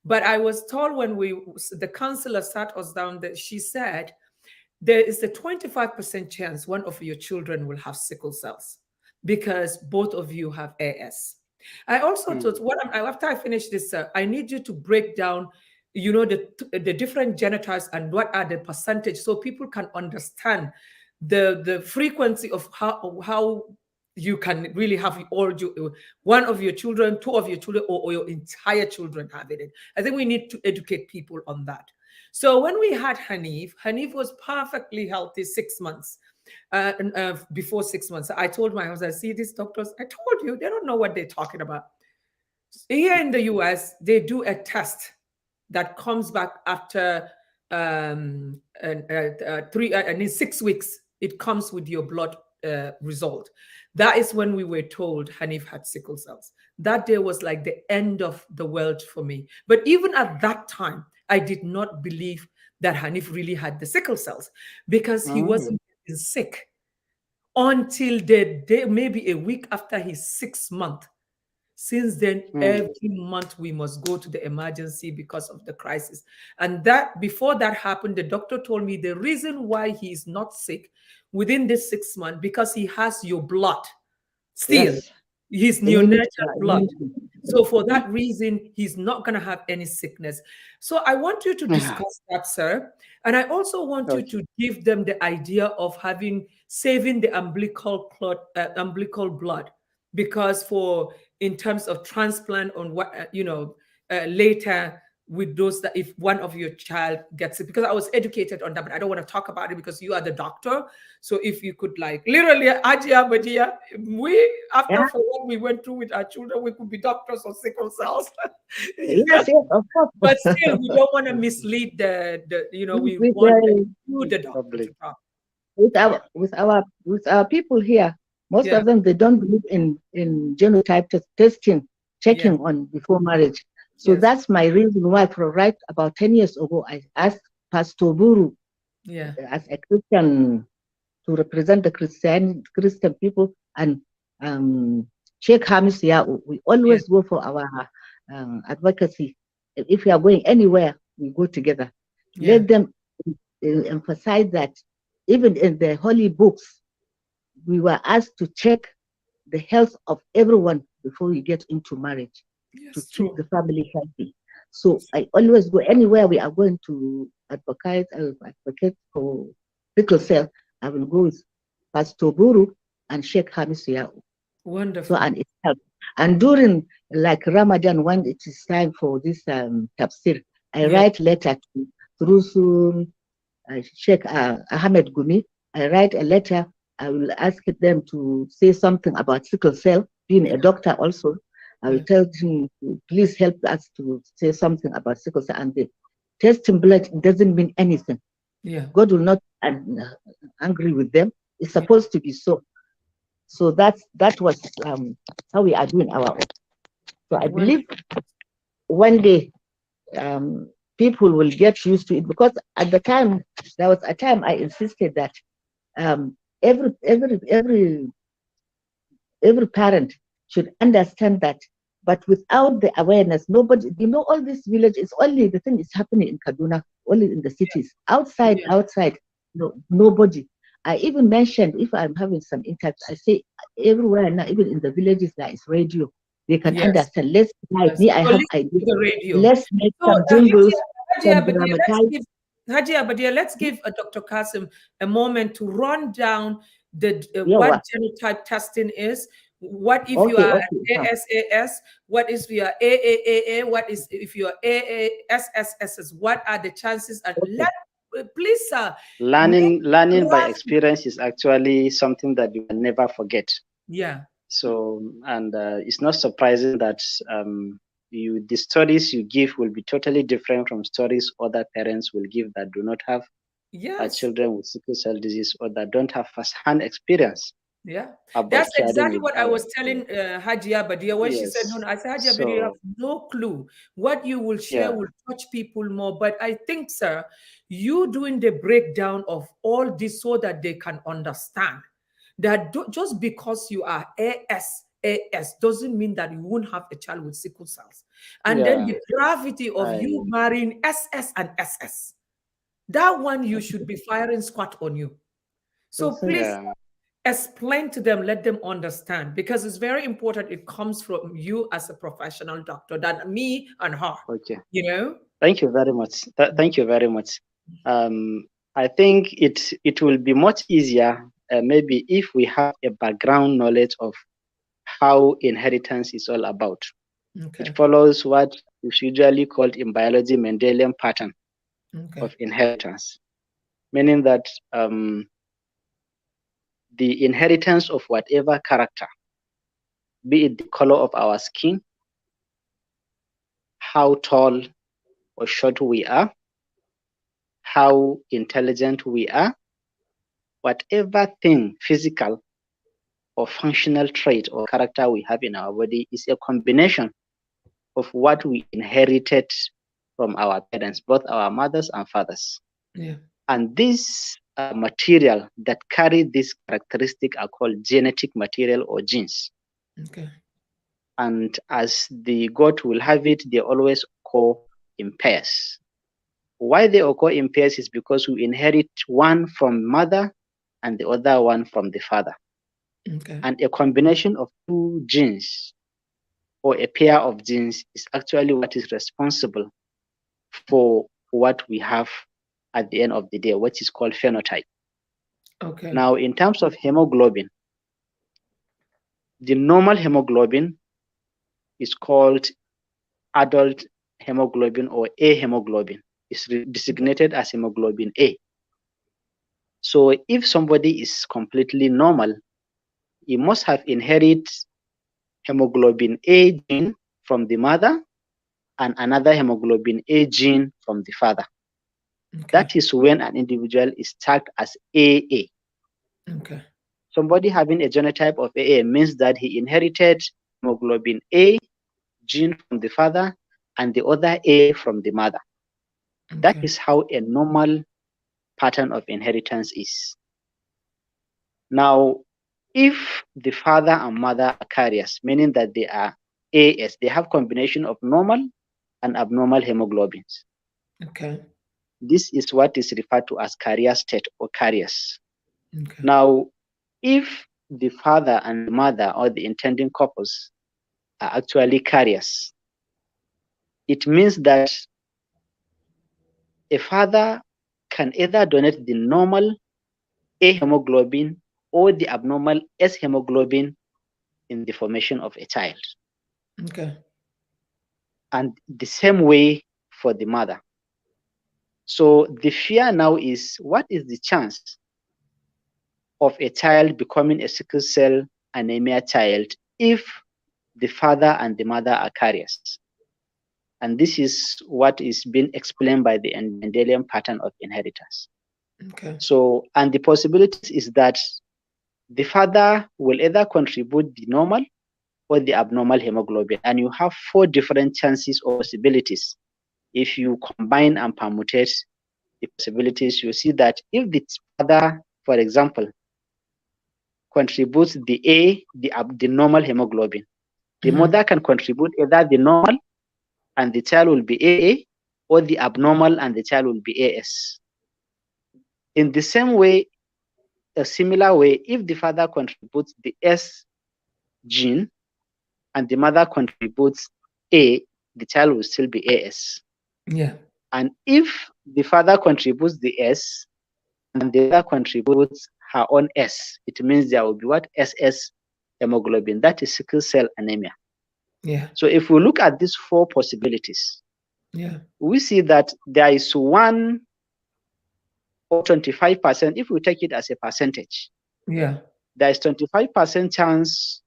But I was told when the counselor sat us down that she said, there is a 25% chance one of your children will have sickle cells because both of you have AS. I also Mm, thought, after I finish this, I need you to break down, the different genotypes and what are the percentage, so people can understand the frequency of how you can really have one of your children, two of your children, or your entire children having it. I think we need to educate people on that. So when we had Hanif was perfectly healthy 6 months. Before 6 months, I told my husband, see these doctors, I told you, they don't know what they're talking about. Here in the US, they do a test that comes back after and in 6 weeks, it comes with your blood result. That is when we were told Hanif had sickle cells. That day was like the end of the world for me. But even at that time, I did not believe that Hanif really had the sickle cells, because he wasn't sick until the day, maybe a week after his 6th month. Since then, every month we must go to the emergency because of the crisis. And that before that happened, the doctor told me the reason why he is not sick within this 6 months, because he has your blood still. Yes. His neonatal blood. So for that reason, he's not going to have any sickness. So I want you to discuss that, sir. And I also want you to give them the idea of saving the umbilical blood, because in terms of transplant on what, later with those, that if one of your child gets it, because I was educated on that, but I don't want to talk about it because you are the doctor. So if you could, like, literally, Hajiya Badiya, for what we went through with our children, we could be doctors of sickle cells. Yes, of course. But still, we don't want to mislead we want the doctor to talk. With our people here, most of them, they don't believe in genotype testing, checking on before marriage. So that's my reason why, right about 10 years ago, I asked Pastor Buru, as a Christian, to represent the Christian people, and Sheikh Hamis. We always go for our advocacy. If we are going anywhere, we go together. Let them emphasize that even in the holy books, we were asked to check the health of everyone before we get into marriage, to keep the family healthy. So I always go anywhere we are going to advocate for sickle cell. I will go with Pastor Buru and Sheikh Hamis. Wonderful. So, and it helps. And during, like, Ramadan, when it is time for this tafsir, I write letter to Rusul, Sheikh Ahmed Gumi. I write a letter. I will ask them to say something about sickle cell. Being a doctor also, I will tell him to please help us to say something about sickle cell. And the testing blood doesn't mean anything. God will not be angry with them. It's supposed to be so. So that was how we are doing our own. So I believe one day people will get used to it, because at the time, there was a time I insisted that every parent should understand that. But without the awareness, nobody, all this village is only, the thing is happening in Kaduna, only in the cities. Outside, no, nobody. I even mentioned, if I'm having some interviews, I say everywhere now, even in the villages, there is radio. They can understand. Let's, like me, I have ideas. Let's make some jingles. Hajiya Badiya, let's give Dr. Kasim a moment to run down what genotype testing is. What if you are ASAS? What is if you are AAAA? What is if you are AASSS? What are the chances? And please, sir. Learning by experience is actually something that you can never forget. So, and it's not surprising that the stories you give will be totally different from stories other parents will give that do not have children with sickle cell disease, or that don't have first-hand experience. That's exactly what I was telling Hajiya Badiya when she said, no, I said, Hajiya Badiya, you have no clue. What you will share will touch people more. But I think, sir, you doing the breakdown of all this so that they can understand that just because you are AS doesn't mean that you won't have a child with sickle cells. And then the gravity of you marrying SS and SS, that one you should be firing squat on you. So please, explain to them, let them understand, because it's very important. It comes from you as a professional doctor than me and her. Thank you very much. Thank you very much. I think it will be much easier maybe if we have a background knowledge of how inheritance is all about. Okay. It follows what is usually called in biology Mendelian pattern of inheritance, meaning that the inheritance of whatever character, be it the color of our skin, how tall or short we are, how intelligent we are, whatever thing, physical or functional trait or character we have in our body is a combination of what we inherited from our parents, both our mothers and fathers. Yeah. And this material that carry this characteristic are called genetic material or genes. Okay. And as the goat will have it, they always occur in pairs. Why they occur in pairs is because we inherit one from mother and the other one from the father. Okay. And a combination of two genes or a pair of genes is actually what is responsible for what we have at the end of the day, which is called phenotype. Okay. Now, in terms of hemoglobin, the normal hemoglobin is called adult hemoglobin or A hemoglobin. It's designated as hemoglobin A. So if somebody is completely normal, he must have inherited hemoglobin A gene from the mother and another hemoglobin A gene from the father. Okay. That is when an individual is tagged as AA. Okay. Somebody having a genotype of AA means that he inherited hemoglobin A gene from the father and the other A from the mother. Okay. That is how a normal pattern of inheritance is. Now, if the father and mother are carriers, meaning that they are AS, they have combination of normal and abnormal hemoglobins. Okay. This is what is referred to as carrier state or carriers. Okay. Now, if the father and mother or the intending couples are actually carriers, it means that a father can either donate the normal A hemoglobin or the abnormal S hemoglobin in the formation of a child. Okay. And the same way for the mother. So the fear now is, what is the chance of a child becoming a sickle cell anemia child if the father and the mother are carriers? And this is what is being explained by the Mendelian pattern of inheritance. Okay. So, and the possibilities is that the father will either contribute the normal or the abnormal hemoglobin, and you have 4 different chances or possibilities. If you combine and permutate the possibilities, you see that if the father, for example, contributes the normal hemoglobin, the mother can contribute either the normal and the child will be AA, or the abnormal and the child will be AS. In the same way, a similar way, if the father contributes the S gene and the mother contributes A, the child will still be AS. Yeah. And if the father contributes the S and the other contributes her own S, it means there will be what? SS hemoglobin. That is sickle cell anemia. Yeah. So if we look at these 4 possibilities, Yeah. we see that there is 1 or 25%, if we take it as a percentage, Yeah. there is 25% chance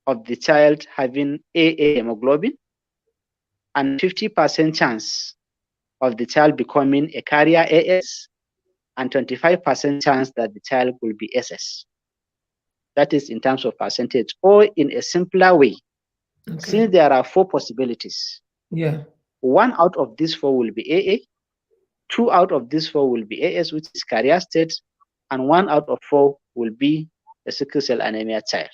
of the child having AA hemoglobin and 50% chance of the child becoming a carrier AS and 25% chance that the child will be SS. That is in terms of percentage, or in a simpler way. Okay. Since there are 4 possibilities, Yeah. 1 out of these 4 will be AA, 2 out of these 4 will be AS, which is carrier state, and 1 out of 4 will be a sickle cell anemia child.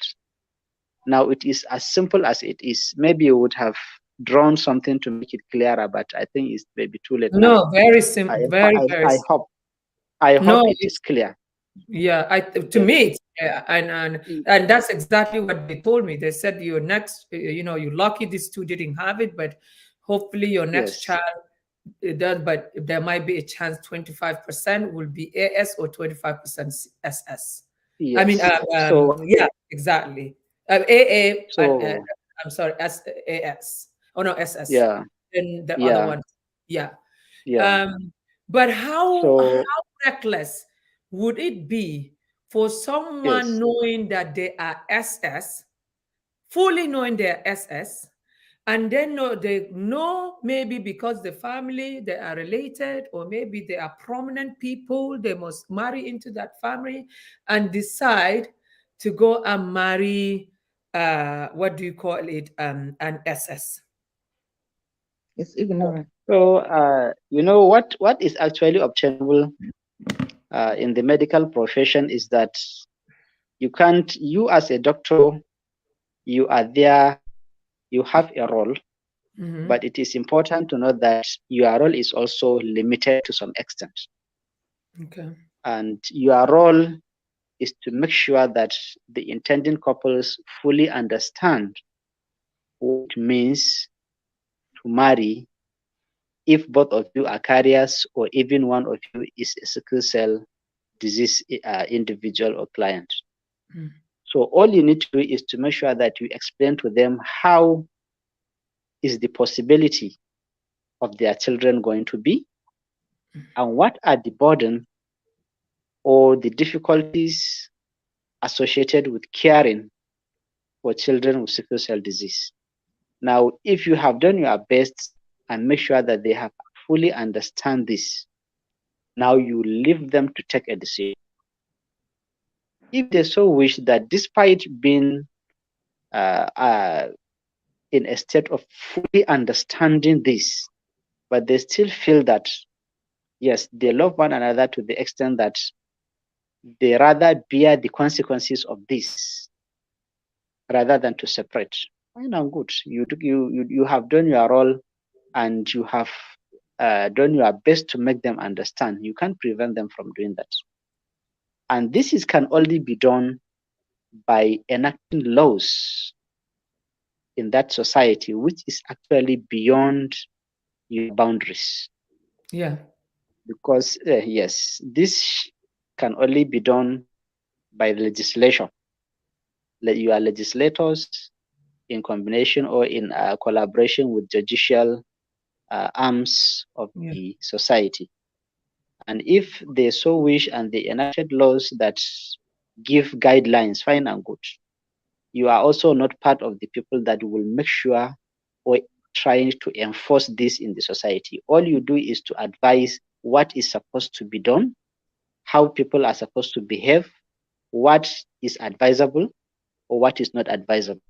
Now, it is as simple as it is. Maybe you would have drawn something to make it clearer, but I think it's maybe too late now. No, very simple. Very simple. I hope it is clear. Yeah, to me, it's, and that's exactly what they told me. They said your next, you're lucky these 2 didn't have it, but hopefully your next child it does. But there might be a chance 25% will be AS or 25% SS. I mean, Yes. So yeah, exactly. AA, so I'm sorry, SAS. Oh no, SS. yeah, And the other yeah, one, yeah. yeah. Um, but So how reckless would it be for someone yes. knowing that they are SS, fully knowing they're SS, and then they know maybe because the family they are related, or maybe they are prominent people, they must marry into that family, and decide to go and marry what do you call it, an SS. It's ignorant. So you know what is actually obtainable in the medical profession is that you as a doctor, you are there, you have a role, Mm-hmm. but it is important to know that your role is also limited to some extent. Okay. And your role is to make sure that the intending couples fully understand what it means to marry if both of you are carriers or even one of you is a sickle cell disease individual or client. Mm. So all you need to do is to make sure that you explain to them how is the possibility of their children going to be, and what are the burden or the difficulties associated with caring for children with sickle cell disease. Now, if you have done your best and make sure that they have fully understand this, now you leave them to take a decision. If they so wish that despite being uh, uh, in a state of fully understanding this, but they still feel that, yes, they love one another to the extent that they rather bear the consequences of this rather than to separate. Fine and good. You have done your role, and you have done your best to make them understand. You can't prevent them from doing that. And this can only be done by enacting laws in that society, which is actually beyond your boundaries. Yeah. Because, yes, this can only be done by legislation. You are legislators in combination or in collaboration with judicial arms of Yeah. the society. And if they so wish and they enacted laws that give guidelines, fine and good. You are also not part of the people that will make sure or trying to enforce this in the society. All you do is to advise what is supposed to be done, how people are supposed to behave, what is advisable or what is not advisable.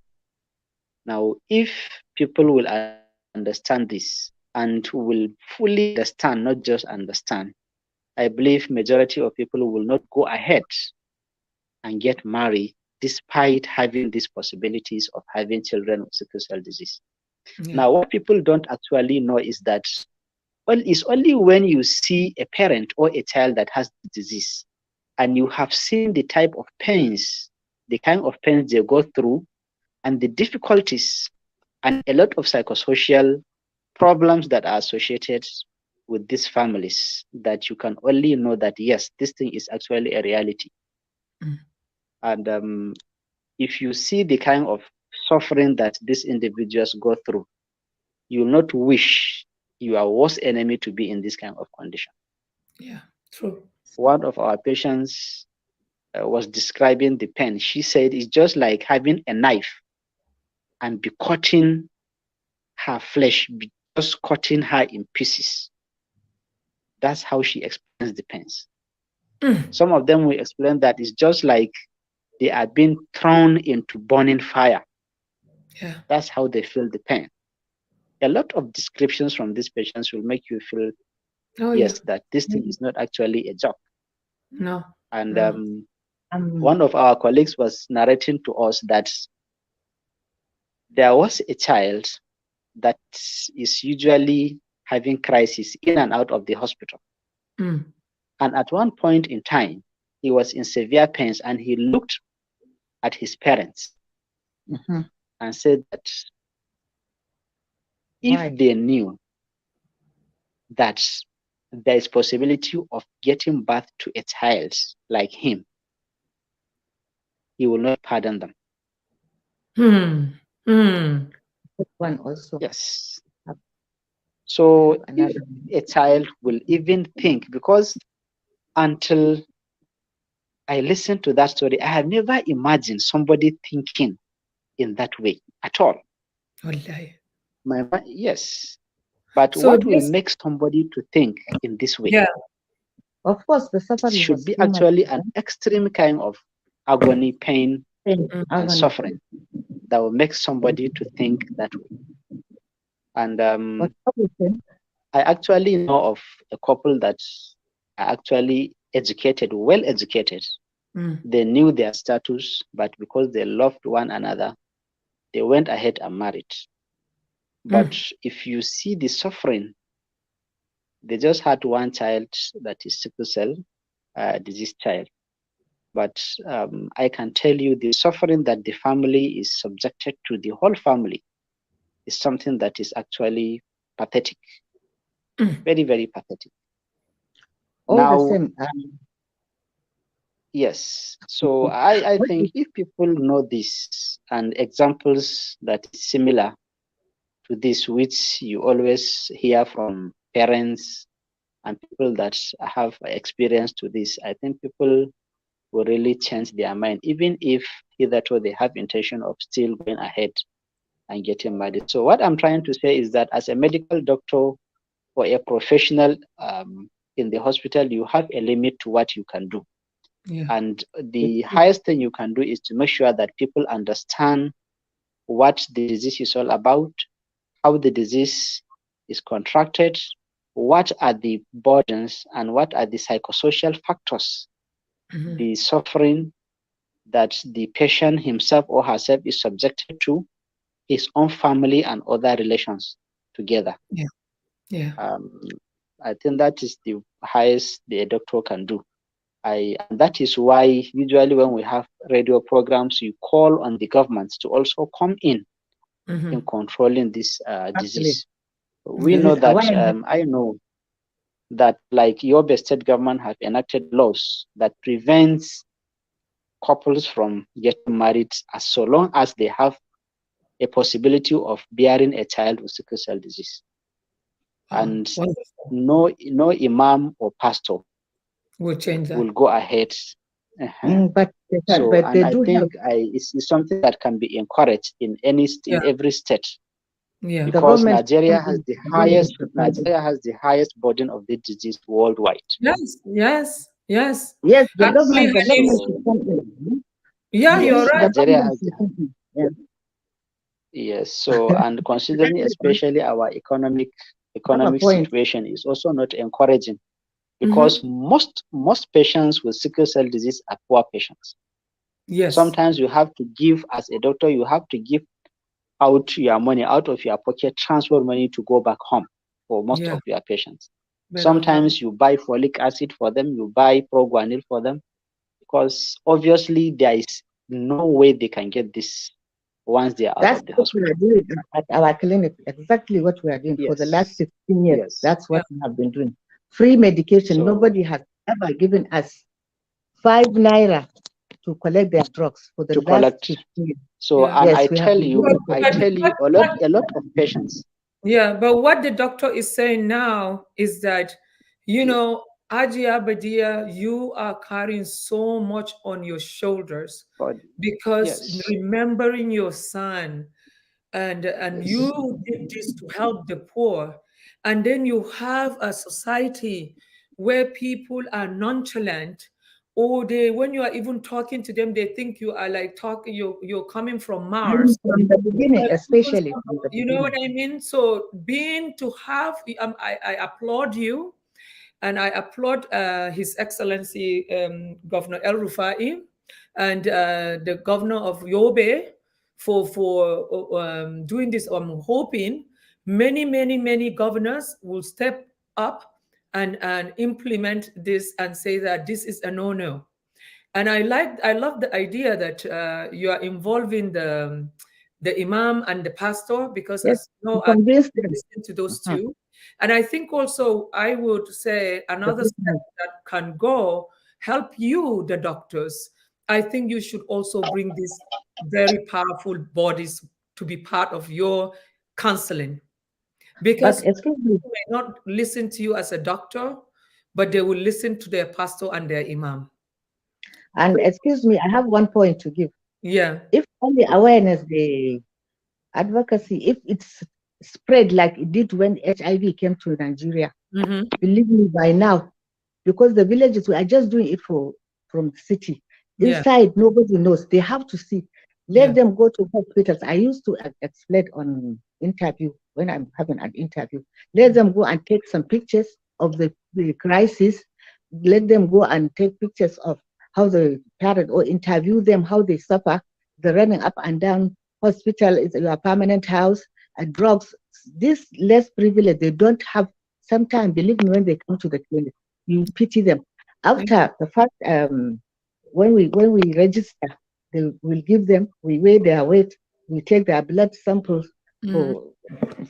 Now, if people will understand this and will fully understand, not just understand, I believe majority of people will not go ahead and get married despite having these possibilities of having children with sickle cell disease. Yeah. Now, what people don't actually know is that, well, it's only when you see a parent or a child that has the disease and you have seen the type of pains, the kind of pains they go through, and the difficulties and a lot of psychosocial problems that are associated with these families, that you can only know that, yes, this thing is actually a reality. Mm. And if you see the kind of suffering that these individuals go through, you will not wish your worst enemy to be in this kind of condition. Yeah. True. One of our patients was describing the pain. She said it's just like having a knife and be cutting her flesh, be just cutting her in pieces. That's how she explains the pains. Mm. Some of them will explain that it's just like they are being thrown into burning fire. Yeah. That's how they feel the pain. A lot of descriptions from these patients will make you feel, Oh yeah. yes, that this thing is not actually a joke. No. And No. one of our colleagues was narrating to us that there was a child that is usually having crisis in and out of the hospital. Mm. And at one point in time, he was in severe pains and he looked at his parents Mhm. and said that if Why? they knew that there is possibility of getting birth to a child like him, he will not pardon them. One also. Yes. So if a child will even think, because until I listened to that story, I have never imagined somebody thinking in that way at all. Okay. Yes. But So what will make somebody to think in this way? Yeah. Of course, the suffering should be actually an extreme kind of agony, pain, and suffering that will make somebody to think that way. And I actually know of a couple that are actually educated, well educated. They knew their status, but because they loved one another, they went ahead and married. But if you see the suffering, they just had one child that is sickle cell disease child. But I can tell you the suffering that the family is subjected to, the whole family, is something that is actually pathetic. Very, very pathetic. All now, the same. Yes. So I think if people know this and examples that is similar to this, which you always hear from parents and people that have experience to this, I think people will really change their mind, even if hitherto they have intention of still going ahead and getting married. So what I'm trying to say is that as a medical doctor or a professional in the hospital, you have a limit to what you can do. Yeah. And the highest thing you can do is to make sure that people understand what the disease is all about, how the disease is contracted, what are the burdens, and what are the psychosocial factors, the suffering that the patient himself or herself is subjected to, his own family and other relations together. Yeah. Yeah. I think that is the highest the doctor can do. And that is why usually when we have radio programs, you call on the governments to also come in controlling this disease. We know that I know that like Yobe state government have enacted laws that prevents couples from getting married as so long as they have a possibility of bearing a child with sickle cell disease. And no imam or pastor will change that. Will go ahead. But I think it's something that can be encouraged in every state. Yeah. Because Nigeria has the highest burden of the disease worldwide. Yes. The government. Yeah, you're right. Nigeria has yes. So, and considering especially our economic situation is also not encouraging, because most patients with sickle cell disease are poor patients. Yes. Sometimes you have to give, as a doctor, you have to give out your money out of your pocket, transfer money to go back home for most of your patients. Sometimes you buy folic acid for them, you buy proguanil for them, because obviously there is no way they can get this once they are out of the hospital. That's what we are doing at our clinic. Exactly what we are doing for the last 16 years. Yes. That's what we have been doing. Free medication. So, nobody has ever given us 5 naira to collect their drugs for the last 15 years. So, and I tell you, a lot of patients. Yeah, but what the doctor is saying now is that, Hajiya Badiya, you are carrying so much on your shoulders because remembering your son and you did this to help the poor. And then you have a society where people are nonchalant, or when you are even talking to them, they think you are like you're coming from Mars. From the beginning, especially. You know what I mean? So I applaud you, and I applaud His Excellency Governor El Rufai and the governor of Yobe for doing this. I'm hoping many governors will step up and implement this and say that this is a no-no. And I love the idea that you are involving the imam and the pastor, because as you know, I listen to those two. And I think also I would say another step that can help you, the doctors, I think you should also bring these very powerful bodies to be part of your counseling, because But excuse me, people may not listen to you as a doctor, but they will listen to their pastor and their imam. and excuse me, I have one point to give. Yeah. If only awareness, the advocacy, if it's spread like it did when HIV came to Nigeria, Mm-hmm. believe me, by now, because the villages we are just doing it from the city. Yeah. Inside, nobody knows. They have to see. Let Yeah. them go to hospitals. I used to explain on interview when I'm having an interview. Let them go and take some pictures of the crisis. Let them go and take pictures of how the parent, or interview them how they suffer. The running up and down hospital is your permanent house, and drugs. This less privilege, they don't have. Sometimes, believe me, when they come to the clinic, you pity them. After the first, when we register, they will give them. We weigh their weight. We take their blood samples Mm, for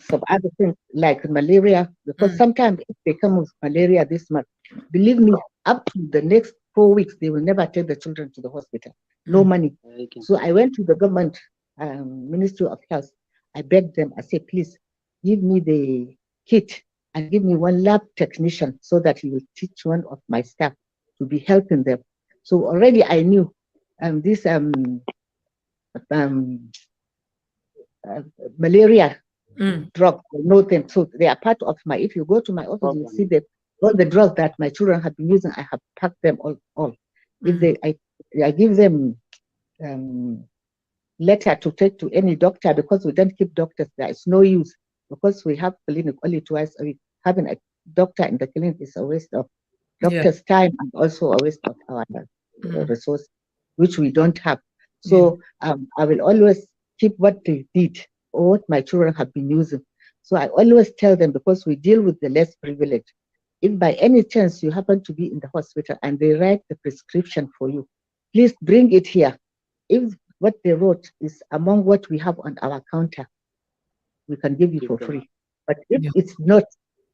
some other things like malaria. Because mm, sometimes if they come with malaria this month, believe me, up to the next 4 weeks, they will never take the children to the hospital. No mm. money. Okay. So I went to the government, Ministry of Health. I begged them. I said, please give me the kit and give me one lab technician so that he will teach one of my staff to be helping them. So already I knew this um, uh, malaria Mm. drug. I know them. So they are part of my, if you go to my office, you'll see that all the drugs that my children have been using, I have packed them all. If Mm. I give them letter to take to any doctor, because we don't keep doctors there. It's no use, because we have clinic only twice a week. Having a doctor in the clinic is a waste of Yeah. doctor's time and also a waste of our Mm. resource, which we don't have. Yeah. So I will always keep what they did or what my children have been using. So I always tell them, because we deal with the less privileged. If by any chance you happen to be in the hospital and they write the prescription for you, please bring it here. If what they wrote is among what we have on our counter, we can give you for free. But if Yeah. it's not,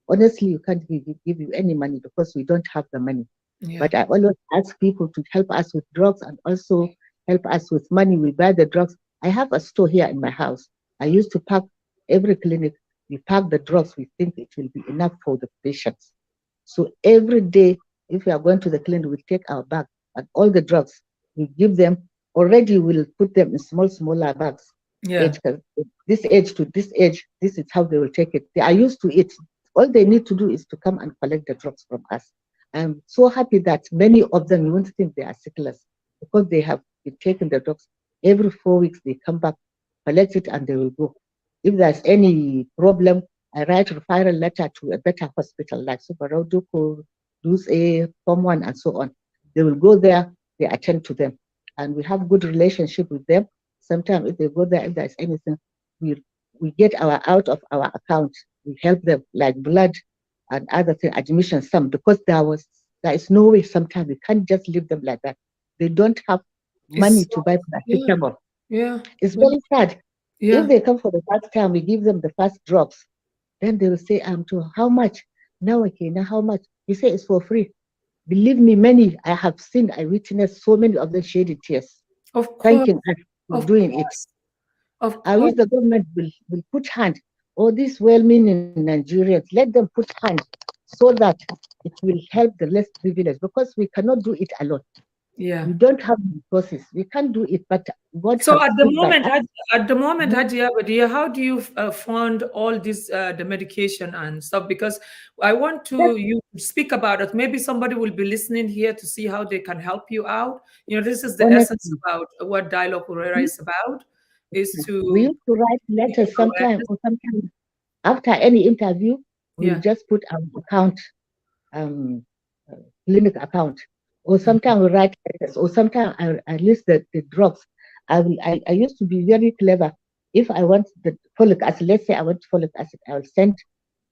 honestly, you can't give you any money, because we don't have the money. Yeah. But I always ask people to help us with drugs and also help us with money. We buy the drugs. I have a store here in my house. I used to pack every clinic. We pack the drugs. We think it will be enough for the patients. So every day, if we are going to the clinic, we take our bag and all the drugs. We give them. Already, we'll put them in smaller bags. Yeah. This age to this age, this is how they will take it. They are used to it. All they need to do is to come and collect the drugs from us. I'm so happy that many of them, you won't think they are sicklers, because they have been taking the drugs. Every 4 weeks, they come back, collect it, and they will go. If there's any problem, I write a referral letter to a better hospital like Superauduko, Duse A, Form 1, and so on. They will go there, they attend to them. And we have good relationship with them. Sometimes if they go there, if there's anything, we get our out of our account. We help them, like blood and other things, admission, some, because there is no way. Sometimes we can't just leave them like that. They don't have money It's to buy yeah. paracetamol. Yeah. It's very sad. Yeah. If they come for the first time, we give them the first drops. Then they will say, to how much? Now, okay, now how much? We say it's for free. Believe me, many I have seen, I witnessed so many of them shedding tears, Of course. thanking us for Of doing it. course. Of I wish course. the government will put hand, all these well-meaning Nigerians, let them put hand so that it will help the less privileged, because we cannot do it alone. Yeah. We don't have resources. We can't do it, but God So has stood by us. at the moment, Hajiya Badiya, how do you fund all this, the medication and stuff? Because I want Yes, to you speak about it. Maybe somebody will be listening here to see how they can help you out. You know, this is the essence honestly, about what Dialogue Khuraira is about, is we to used to write create letters sometimes, awareness. or sometimes after any interview, we'll Yeah. just put our account, um, uh, clinic account, or Mm. sometimes we write letters, or sometimes I list the drugs. I used to be very clever. If I want the folic acid, let's say I want folic acid, I will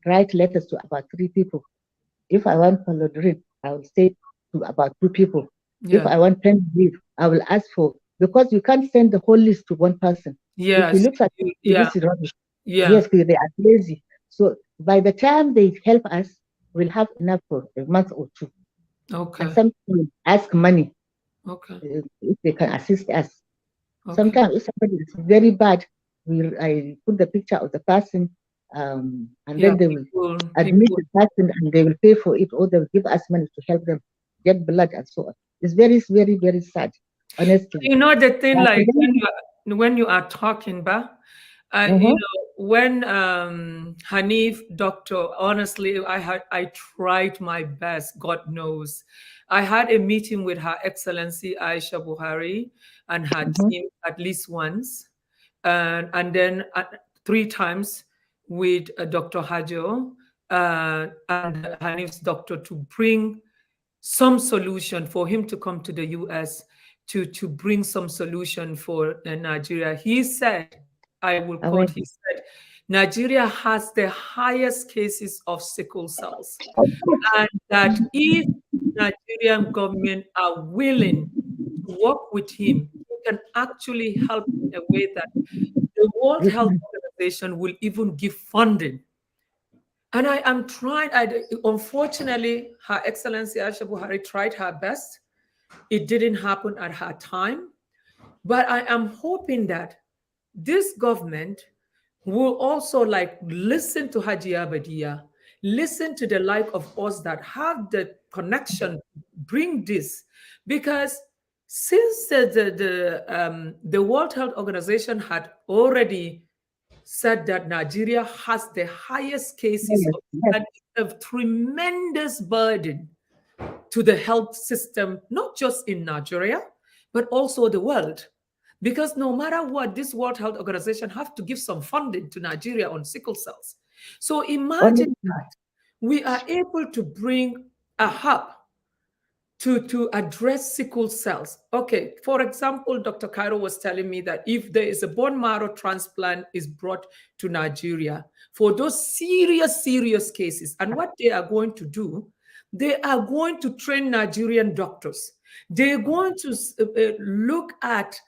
write letters to about 3 people. If I want Polidrine, I will say to about 2 people. If Yeah. I want pen relief, I will ask for, because you can't send the whole list to one person. If he Yes. looks at it, Yeah. this is rubbish. Yeah. Yes, they are lazy. So by the time they help us, we'll have enough for a month or two. And Okay. some people ask money. Okay. if they can assist us. Okay. Sometimes if somebody is very bad, I put the picture of the person, and Yeah, then they will admit people. the person and they will pay for it, or they will give us money to help them get blood and so on. It's very, very, very sad, honestly. You know the thing, But like then, when you are talking, you mhm, know, when Hanif, doctor, honestly, I tried my best. God knows, I had a meeting with Her Excellency Aisha Buhari and her mhm. team at least once, and then 3 times with Dr. Hajo and Hanif's doctor to bring some solution for him to come to the US to bring some solution for Nigeria. He said, I will quote, he Awareness. said, Nigeria has the highest cases of sickle cells, and that if Nigerian government are willing to work with him, he can actually help in a way that the World You Health can. Organization will even give funding. And I am trying, unfortunately, Her Excellency Aisha Buhari tried her best. It didn't happen at her time. But I am hoping that this government will also like listen to Hajiya Badiya, listen to the like of us that have the connection, bring this. Because since the World Health Organization had already said that Nigeria has the highest cases Yes, of, yes. and a tremendous burden to the health system, not just in Nigeria, but also the world. Because no matter what, this World Health Organization have to give some funding to Nigeria on sickle cells. So imagine Honestly, that we are able to bring a hub to address sickle cells. Okay, for example, Dr. Cairo was telling me that if there is a bone marrow transplant is brought to Nigeria for those serious cases, and what they are going to do, they are going to train Nigerian doctors. They're going to look at,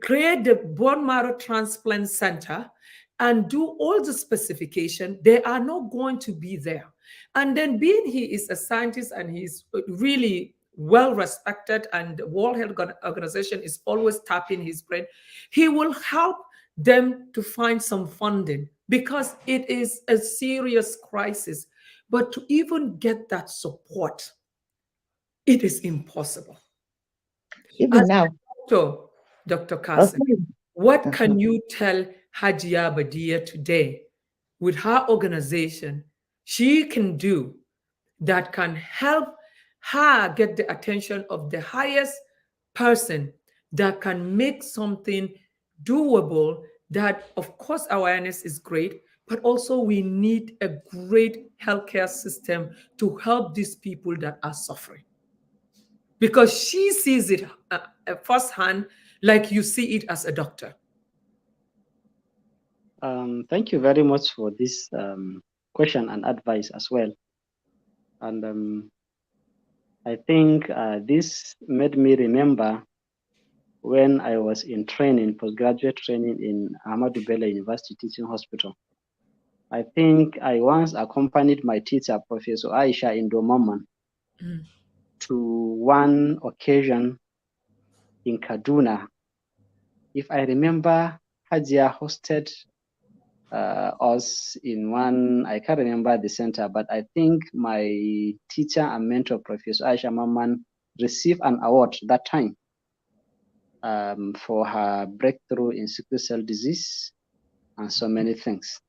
create the bone marrow transplant center and do all the specification. They are not going to be there. And then being he is a scientist and he's really well respected and the World Health Organization is always tapping his brain, he will help them to find some funding because it is a serious crisis. But to even get that support, it is impossible. even As now, a doctor, Dr. Kasim, okay. what Uh-huh. can you tell Hajiya Badiya today with her organization she can do that can help her get the attention of the highest person that can make something doable? That, of course, awareness is great, but also we need a great healthcare system to help these people that are suffering because she sees it firsthand, like you see it as a doctor. Thank you very much for this question and advice as well. And I think this made me remember when I was in training, postgraduate training in Ahmadu Bello University Teaching Hospital. I think I once accompanied my teacher, Professor Aisha Indomaman, to one occasion in Kaduna. If I remember, Hajia hosted us in one, I can't remember the center, but I think my teacher and mentor, Professor Aisha Maman, received an award that time for her breakthrough in sickle cell disease and so many things.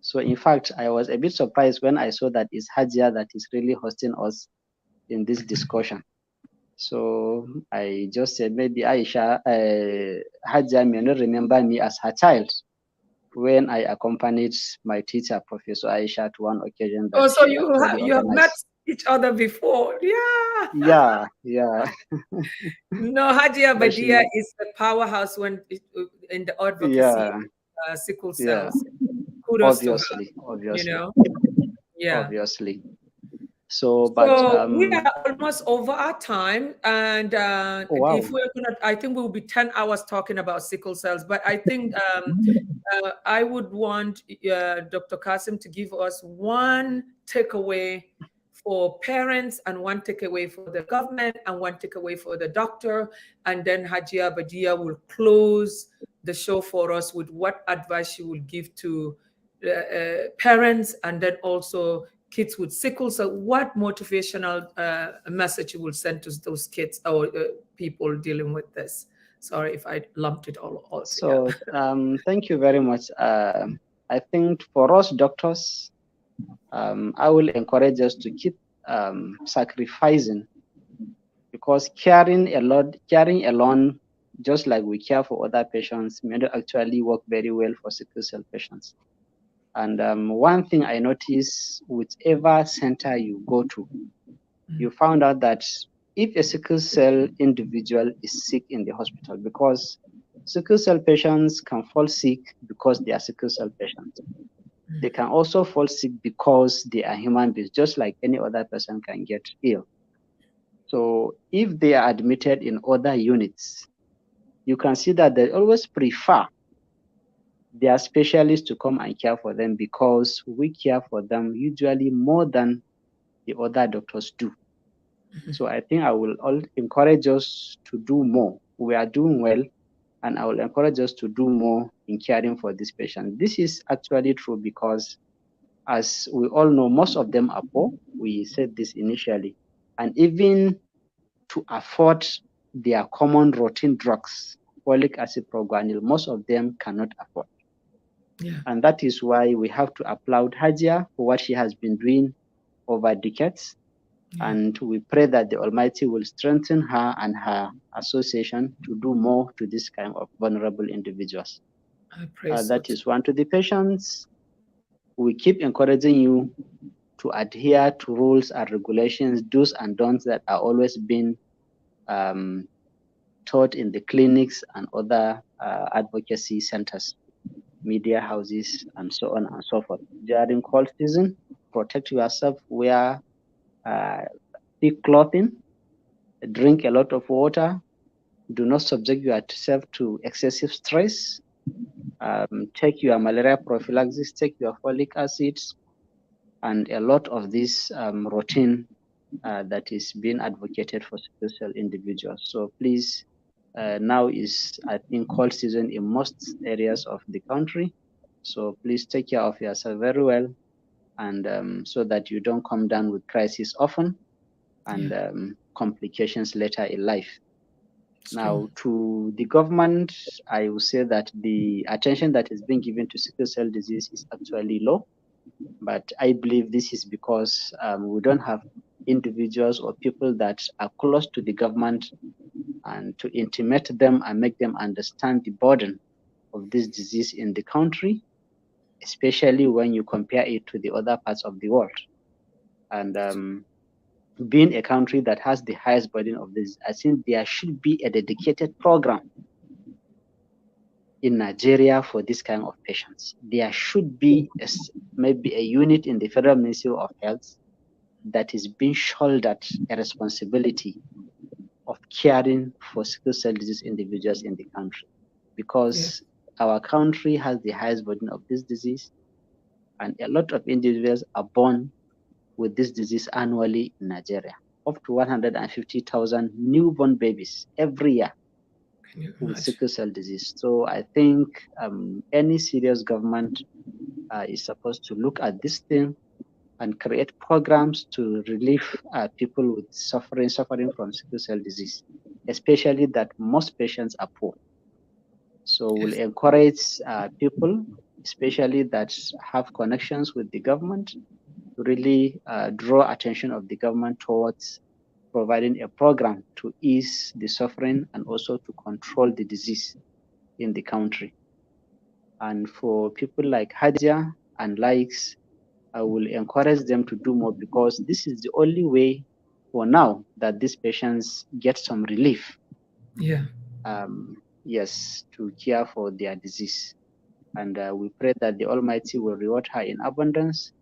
So in fact, I was a bit surprised when I saw that it's Hajia that is really hosting us in this discussion. So I just said maybe Aisha, Hajia may not remember me as her child when I accompanied my teacher, Professor Aisha, to one occasion that Oh, so she actually you have met organized. each other before? Yeah. Yeah. No, Hajiya But Badia she, is a powerhouse in the advocacy yeah, sickle yeah, cells. Kudos to her, obviously, you obviously, know. Yeah. obviously. So, but So we are almost over our time, and oh, if wow. we're gonna, I think we'll be 10 hours talking about sickle cells. But I think I would want Dr. Kasim to give us one takeaway for parents and one takeaway for the government and one takeaway for the doctor. And then Hajiya Badiya will close the show for us with what advice she will give to parents and then also kids with sickle. So what motivational message you will send to those kids or people dealing with this? Sorry if I lumped it all together. So thank you very much. I think for us doctors, I will encourage us to keep sacrificing, because caring alone, just like we care for other patients, may not actually work very well for sickle cell patients. And one thing I notice, whichever center you go to, you found out that if a sickle cell individual is sick in the hospital, because sickle cell patients can fall sick because they are sickle cell patients. They can also fall sick because they are human beings, just like any other person can get ill. So if they are admitted in other units, you can see that they always prefer their specialists to come and care for them, because we care for them usually more than the other doctors do. So I think I will encourage us to do more. We are doing well, and I will encourage us to do more in caring for this patient. This is actually true because, as we all know, most of them are poor. We said this initially. And even to afford their common routine drugs, folic acid, proguanil, most of them cannot afford. Yeah. And that is why we have to applaud Hajiya for what she has been doing over decades. Yeah. And we pray that the Almighty will strengthen her and her association to do more to this kind of vulnerable individuals. I pray so that is one. To the patients, we keep encouraging you to adhere to rules and regulations, do's and don'ts that are always being taught in the clinics and other advocacy centers, media houses, and so on and so forth. During cold season, protect yourself, wear thick clothing, drink a lot of water, do not subject yourself to excessive stress, take your malaria prophylaxis, take your folic acids, and a lot of this routine that is being advocated for sickle cell individuals. So please, now is, I think, cold season in most areas of the country. So please take care of yourself very well, and so that you don't come down with crisis often and complications later in life. Now, to the government, I will say that the attention that is being given to sickle cell disease is actually low. But I believe this is because we don't have individuals or people that are close to the government and to intimate them and make them understand the burden of this disease in the country, especially when you compare it to the other parts of the world. And being a country that has the highest burden of this, I think there should be a dedicated program in Nigeria for this kind of patients. There should be maybe a unit in the Federal Ministry of Health that is being shouldered a responsibility of caring for sickle cell disease individuals in the country, because our country has the highest burden of this disease, and a lot of individuals are born with this disease annually in Nigeria. Up to 150,000 newborn babies every year with sickle cell disease. So I think any serious government is supposed to look at this thing and create programs to relieve people with suffering from sickle cell disease, especially that most patients are poor. So we'll encourage people, especially that have connections with the government, to really draw attention of the government towards providing a program to ease the suffering and also to control the disease in the country. And for people like Hajiya and likes, I will encourage them to do more, because this is the only way for now that these patients get some relief. Yes, to care for their disease. And we pray that the Almighty will reward her in abundance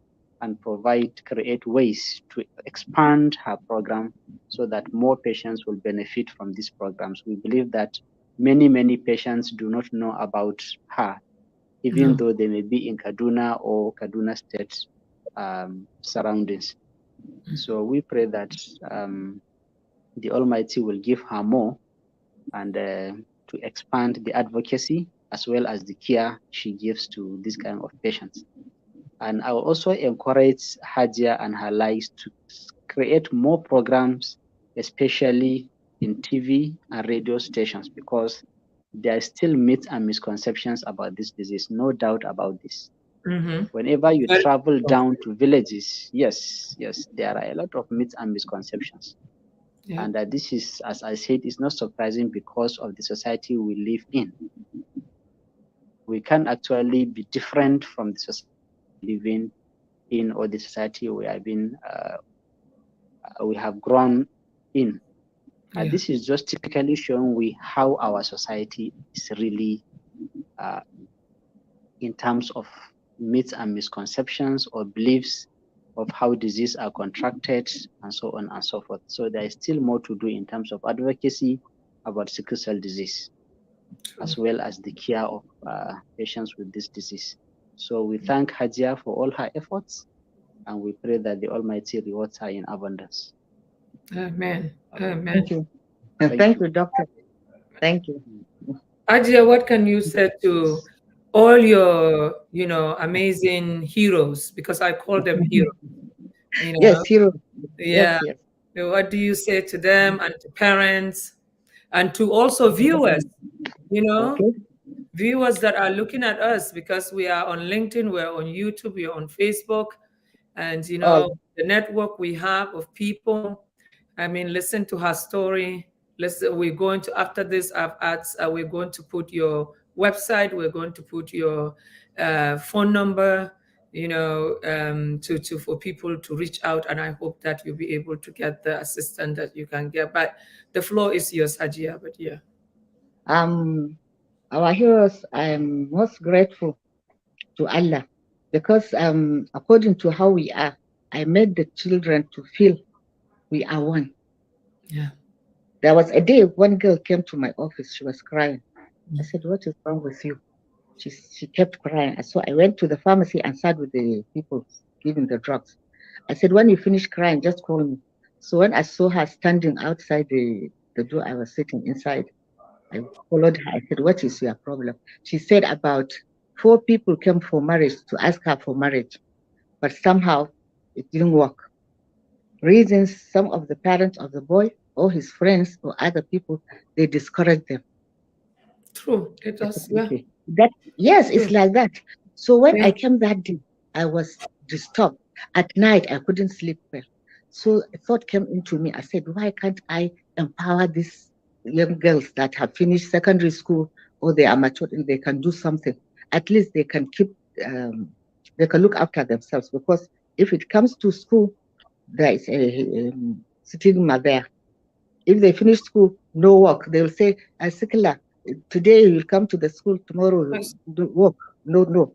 and create ways to expand her program so that more patients will benefit from these programs. We believe that many patients do not know about her, even though they may be in Kaduna or Kaduna State surroundings. So we pray that the Almighty will give her more and to expand the advocacy as well as the care she gives to this kind of patients. And I will also encourage Hajiya and her likes to create more programs, especially in TV and radio stations, because there are still myths and misconceptions about this disease, no doubt about this. Whenever you travel down to villages, yes, there are a lot of myths and misconceptions. Yeah. And this is, as I said, is not surprising because of the society we live in. We can actually be different from the society living in or the society we have grown in. Yeah. This is just typically showing how our society is really in terms of myths and misconceptions or beliefs of how disease are contracted and so on and so forth. So there is still more to do in terms of advocacy about sickle cell disease, as well as the care of patients with this disease. So we thank Hajiya for all her efforts, and we pray that the Almighty rewards her in abundance. Amen. Amen. Thank you. Thank you, doctor. Thank you. Hajiya, what can you say to all your, amazing heroes? Because I call them heroes. Yes, hero. Yeah. Yes. What do you say to them and to parents and to also viewers? Okay. Viewers that are looking at us, because we are on LinkedIn, we're on YouTube, we're on Facebook, and the network we have of people. I mean, listen to her story. We're going to, after this, we're going to put your website, we're going to put your phone number, for people to reach out, and I hope that you'll be able to get the assistance that you can get. But the floor is yours, Hajiya Badiya. Our heroes, I'm most grateful to Allah because according to how we are, I made the children to feel we are one. Yeah. There was a day one girl came to my office. She was crying. I said, "What is wrong with you?" She kept crying. So I went to the pharmacy and sat with the people giving the drugs. I said, "When you finish crying, just call me." So when I saw her standing outside the door, I was sitting inside. I followed her. I said, "What is your problem?" She said about 4 people came for marriage to ask her for marriage, but somehow it didn't work. Reasons, some of the parents of the boy or his friends or other people, they discouraged them. True. It does. Yeah. Yes, it's like that. So when I came that day, I was disturbed. At night, I couldn't sleep well. So a thought came into me. I said, why can't I empower these young girls that have finished secondary school or they are mature and they can do something? At least they can they can look after themselves, because if it comes to school, there is a stigma there. If they finish school, no work, they will say, Sickler, today you will come to the school, tomorrow you do work. No.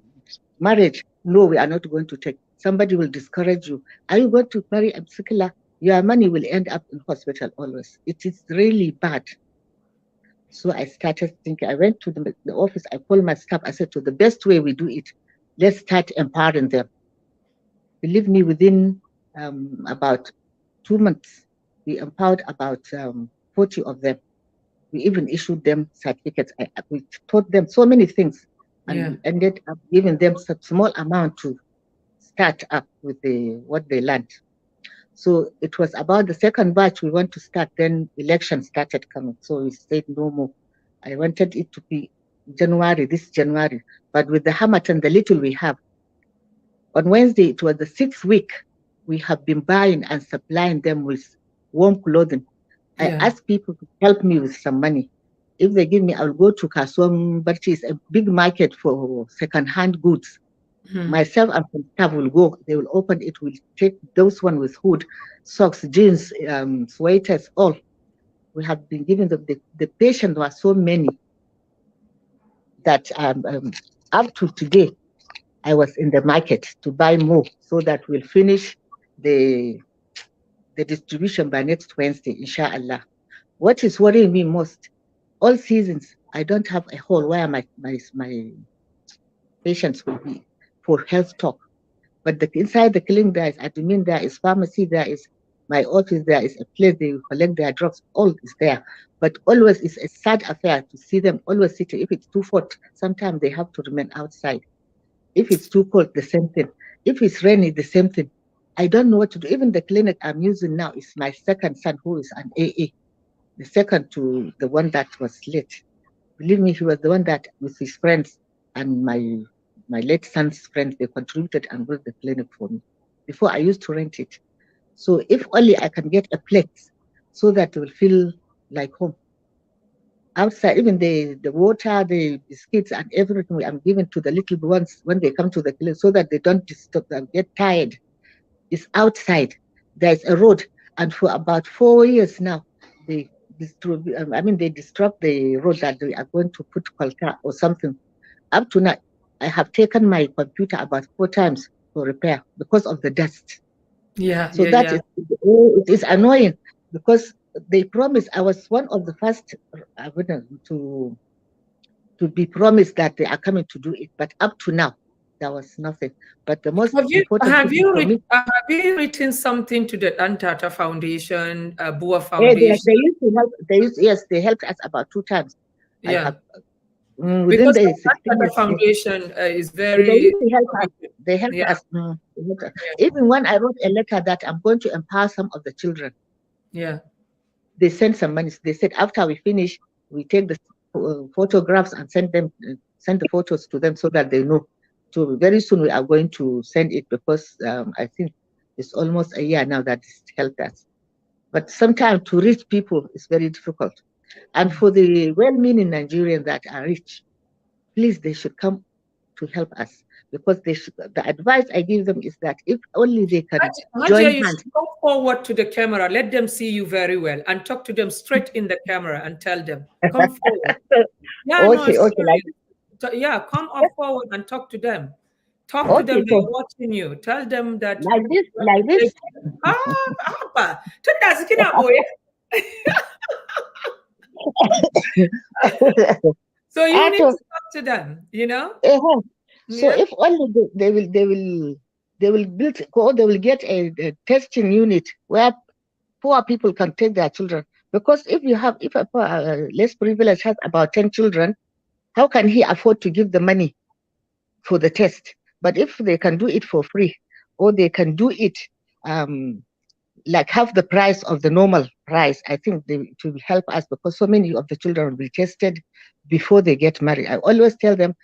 Marriage, no, we are not going to take. Somebody will discourage you. Are you going to marry a Sickler? Your money will end up in hospital always. It is really bad. So I started thinking, I went to the office, I called my staff, I said, the best way we do it, let's start empowering them. Believe me, within about 2 months, we empowered about 40 of them. We even issued them certificates. We taught them so many things, and we ended up giving them some small amount to start up with what they learned. So it was about the second batch we want to start, then election started coming. So we said no more. I wanted it to be this January, but with the Hamilton, the little we have. On Wednesday, it was the 6th week, we have been buying and supplying them with warm clothing. I asked people to help me with some money. If they give me, I'll go to Kasuam, but it's a big market for second-hand goods. Myself and some staff will go. They will open it. We'll take those one with hood, socks, jeans, sweaters, all. We have been giving them. The patients were so many that up to today, I was in the market to buy more so that we'll finish the distribution by next Wednesday, inshallah. What is worrying me most, all seasons, I don't have a hall where my patients will be for health talk. But inside the clinic, there is admin, there is pharmacy, there is my office, there is a place they collect their drugs, all is there. But always it's a sad affair to see them always sitting. If it's too hot, sometimes they have to remain outside. If it's too cold, the same thing. If it's rainy, the same thing. I don't know what to do. Even the clinic I'm using now is my second son, who is an AA, the second to the one that was late. Believe me, he was the one that, with his friends and my late son's friends, they contributed and built the clinic for me. Before, I used to rent it. So if only I can get a place so that it will feel like home. Outside, even the water, the biscuits and everything I'm giving to the little ones when they come to the clinic so that they don't disturb them, get tired. It's outside. There's a road. And for about 4 years now, they disrupt the road that they are going to put Kolka or something. Up to now, I have taken my computer about 4 times for repair because of the dust. Yeah. So it is annoying because they promised. I was one of the first to be promised that they are coming to do it, but up to now there was nothing. But the most important have you written something to the Antata Foundation, Bua Foundation? They used to help. They helped us about 2 times. Yeah. I have, within because the Antata Foundation is very. They help us. They helped us. Even when I wrote a letter that I'm going to empower some of the children. Yeah. They sent some money. They said after we finish, we take the photographs and send the photos to them so that they know. So very soon we are going to send it because I think it's almost a year now that it's helped us. But sometimes to reach people is very difficult. And for the well-meaning Nigerians that are rich, please, they should come to help us. Because the advice I give them is that if only they can join hands. Come forward to the camera, let them see you very well, and talk to them straight in the camera and tell them, come forward. Yeah, come up forward and talk to them. Talk to them, they're watching you. Tell them that. Like this. So you need to talk to them, you know? So if only they will get a testing unit where poor people can take their children. Because if a less privileged has about 10 children, how can he afford to give the money for the test? But if they can do it for free, or they can do it like half the price of the normal price, I think it will help us because so many of the children will be tested before they get married. I always tell them,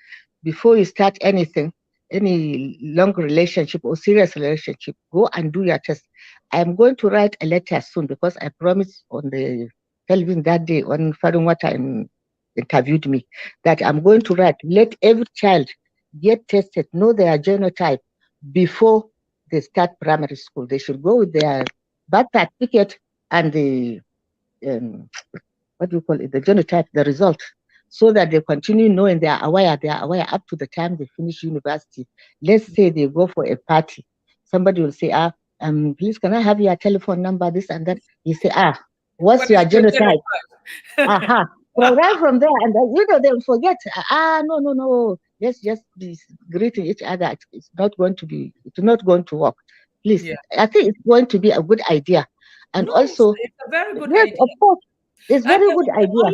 before you start anything, any long relationship or serious relationship, go and do your test. I'm going to write a letter soon because I promised on the television that day when Farumwata interviewed me that I'm going to write, let every child get tested, know their genotype before they start primary school. They should go with their birth certificate and the what do you call it, the genotype, the result, so that they continue knowing they are aware up to the time they finish university. Let's say they go for a party. Somebody will say, please, can I have your telephone number, this and that? You say, what's your genotype? Well, right from there, and they'll forget. No. Let's just be greeting each other. It's not going to work. Please, I think it's going to be a good idea. And also, it's a very good idea. Of course, it's very good idea.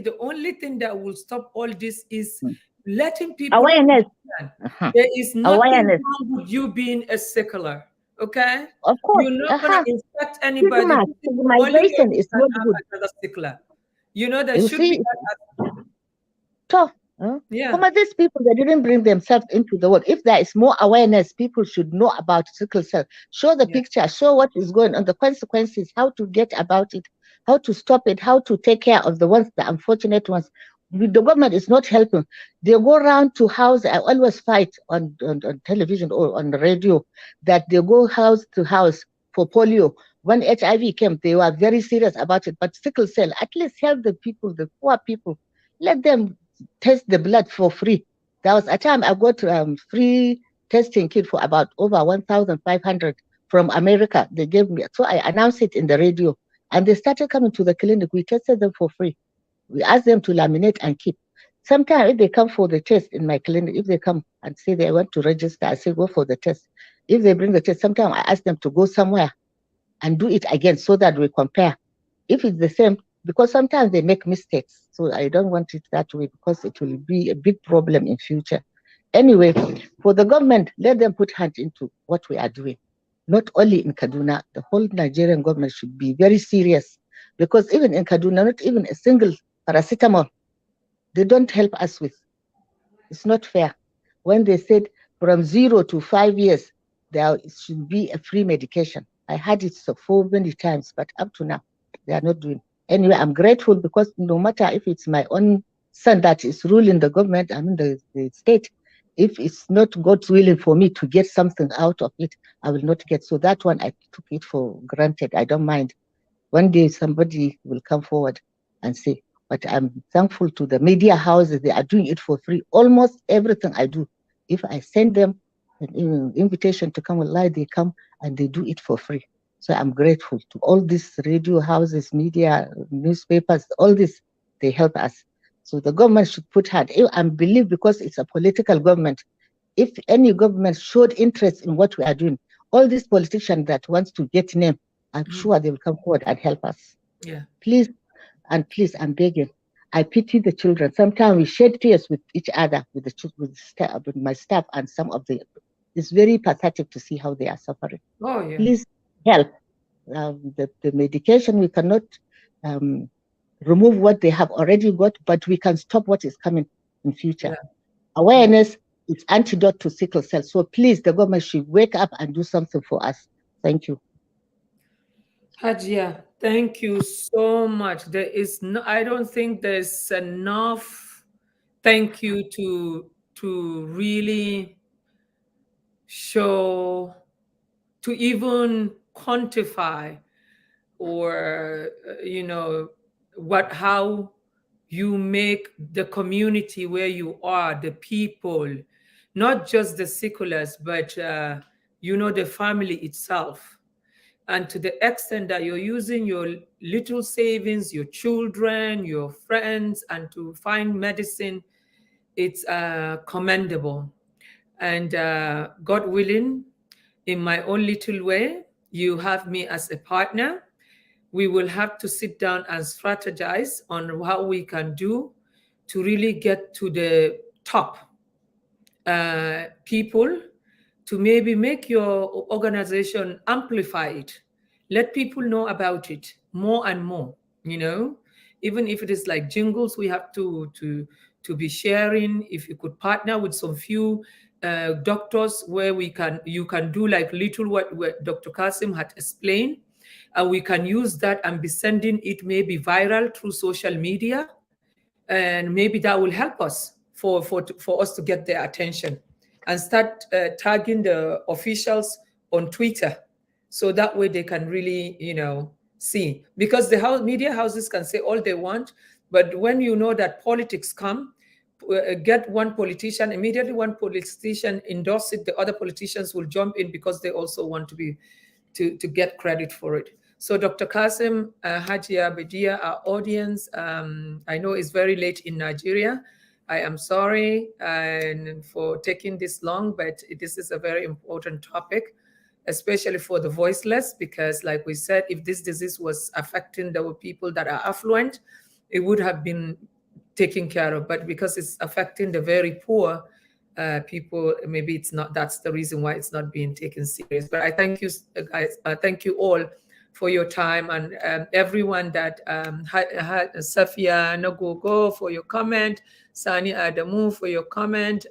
The only thing that will stop all this is letting people awareness. There is nothing wrong with you being a sickler. Okay? Of course. You're not going to infect anybody. Stigmatization is not good. Sickler. You know, there should be some of these people, they didn't bring themselves into the world. If there is more awareness, people should know about sickle cell. Show the picture, show what is going on, the consequences, how to get about it, how to stop it, how to take care of the unfortunate ones. The government is not helping. They go around to house. I always fight on television or on the radio that they go house to house for polio. When HIV came, they were very serious about it. But sickle cell, at least help the people, the poor people. Let them test the blood for free. There was a time I got free testing kit for about over 1,500 from America. They gave me, so I announced it in the radio, and they started coming to the clinic. We tested them for free. We asked them to laminate and keep. Sometimes if they come for the test in my clinic, if they come, and say they want to register, I say go for the test. If they bring the test, sometimes I ask them to go somewhere and do it again so that we compare. If it's the same, because sometimes they make mistakes. So I don't want it that way because it will be a big problem in future. Anyway, for the government, let them put hand into what we are doing. Not only in Kaduna, the whole Nigerian government should be very serious because even in Kaduna, not even a single paracetamol, they don't help us with. It's not fair. When they said from 0 to 5 years, there should be a free medication. I had it so many times, but up to now, they are not doing. Anyway, I'm grateful because no matter if it's my own son that is ruling the government, I mean the state, if it's not God's willing for me to get something out of it, I will not get. So that one, I took it for granted. I don't mind. One day somebody will come forward and say, but I'm thankful to the media houses. They are doing it for free. Almost everything I do. If I send them an invitation to come live, they come and they do it for free. So I'm grateful to all these radio houses, media, newspapers, all this, they help us. So the government should put hand. I believe because it's a political government, if any government showed interest in what we are doing, all these politicians that wants to get name, I'm sure they will come forward and help us. Yeah. Please, and please, I'm begging. I pity the children. Sometimes we shed tears with each other, with my staff, and some of the. It's very pathetic to see how they are suffering. Oh yeah. Please help. The medication we cannot remove what they have already got, but we can stop what is coming in future. Yeah. Awareness is antidote to sickle cell. So please, the government should wake up and do something for us. Thank you. Hajiya, thank you so much. There is no, I don't think there's enough thank you to really show, to even quantify, or how you make the community where you are, the people, not just the sicklers, but the family itself. And to the extent that you're using your little savings, your children, your friends, and to find medicine, it's commendable. And God willing, in my own little way, you have me as a partner. We will have to sit down and strategize on how we can do to really get to the top people, to maybe make your organization amplify it. Let people know about it more and more, even if it is like jingles we have to be sharing. If you could partner with some few doctors where you can do like little what Dr. Kasim had explained, and we can use that and be sending it maybe viral through social media, and maybe that will help us for us to get their attention, and start tagging the officials on Twitter, so that way they can really see. Because the media houses can say all they want, but when you know that politics come, get one politician, immediately one politician endorse it, the other politicians will jump in because they also want to get credit for it. So Dr. Kasim, Hajiya Badiya, our audience, I know it's very late in Nigeria. I am sorry for taking this long, but this is a very important topic, especially for the voiceless, because like we said, if this disease was affecting the people that are affluent, it would have been taken care of. But because it's affecting the very poor people, maybe it's not. That's the reason why it's not being taken serious. But I thank you, guys. Thank you all for your time, and everyone that Safia Nagogo for your comment, Sani Adamu for your comment,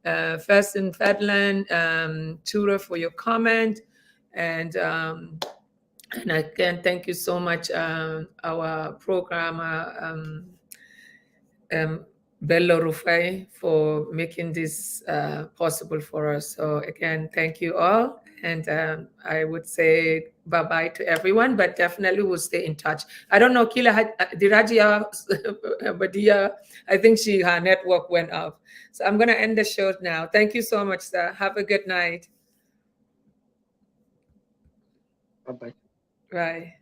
Fasin Fadlan, Tura for your comment, and again, thank you so much, our programmer, Bello Rufai, for making this possible for us. So again, thank you all. And I would say bye-bye to everyone, but definitely we'll stay in touch. I don't know, Kila Hajiya Badiya, I think her network went off. So I'm going to end the show now. Thank you so much, sir. Have a good night. Bye-bye. Bye.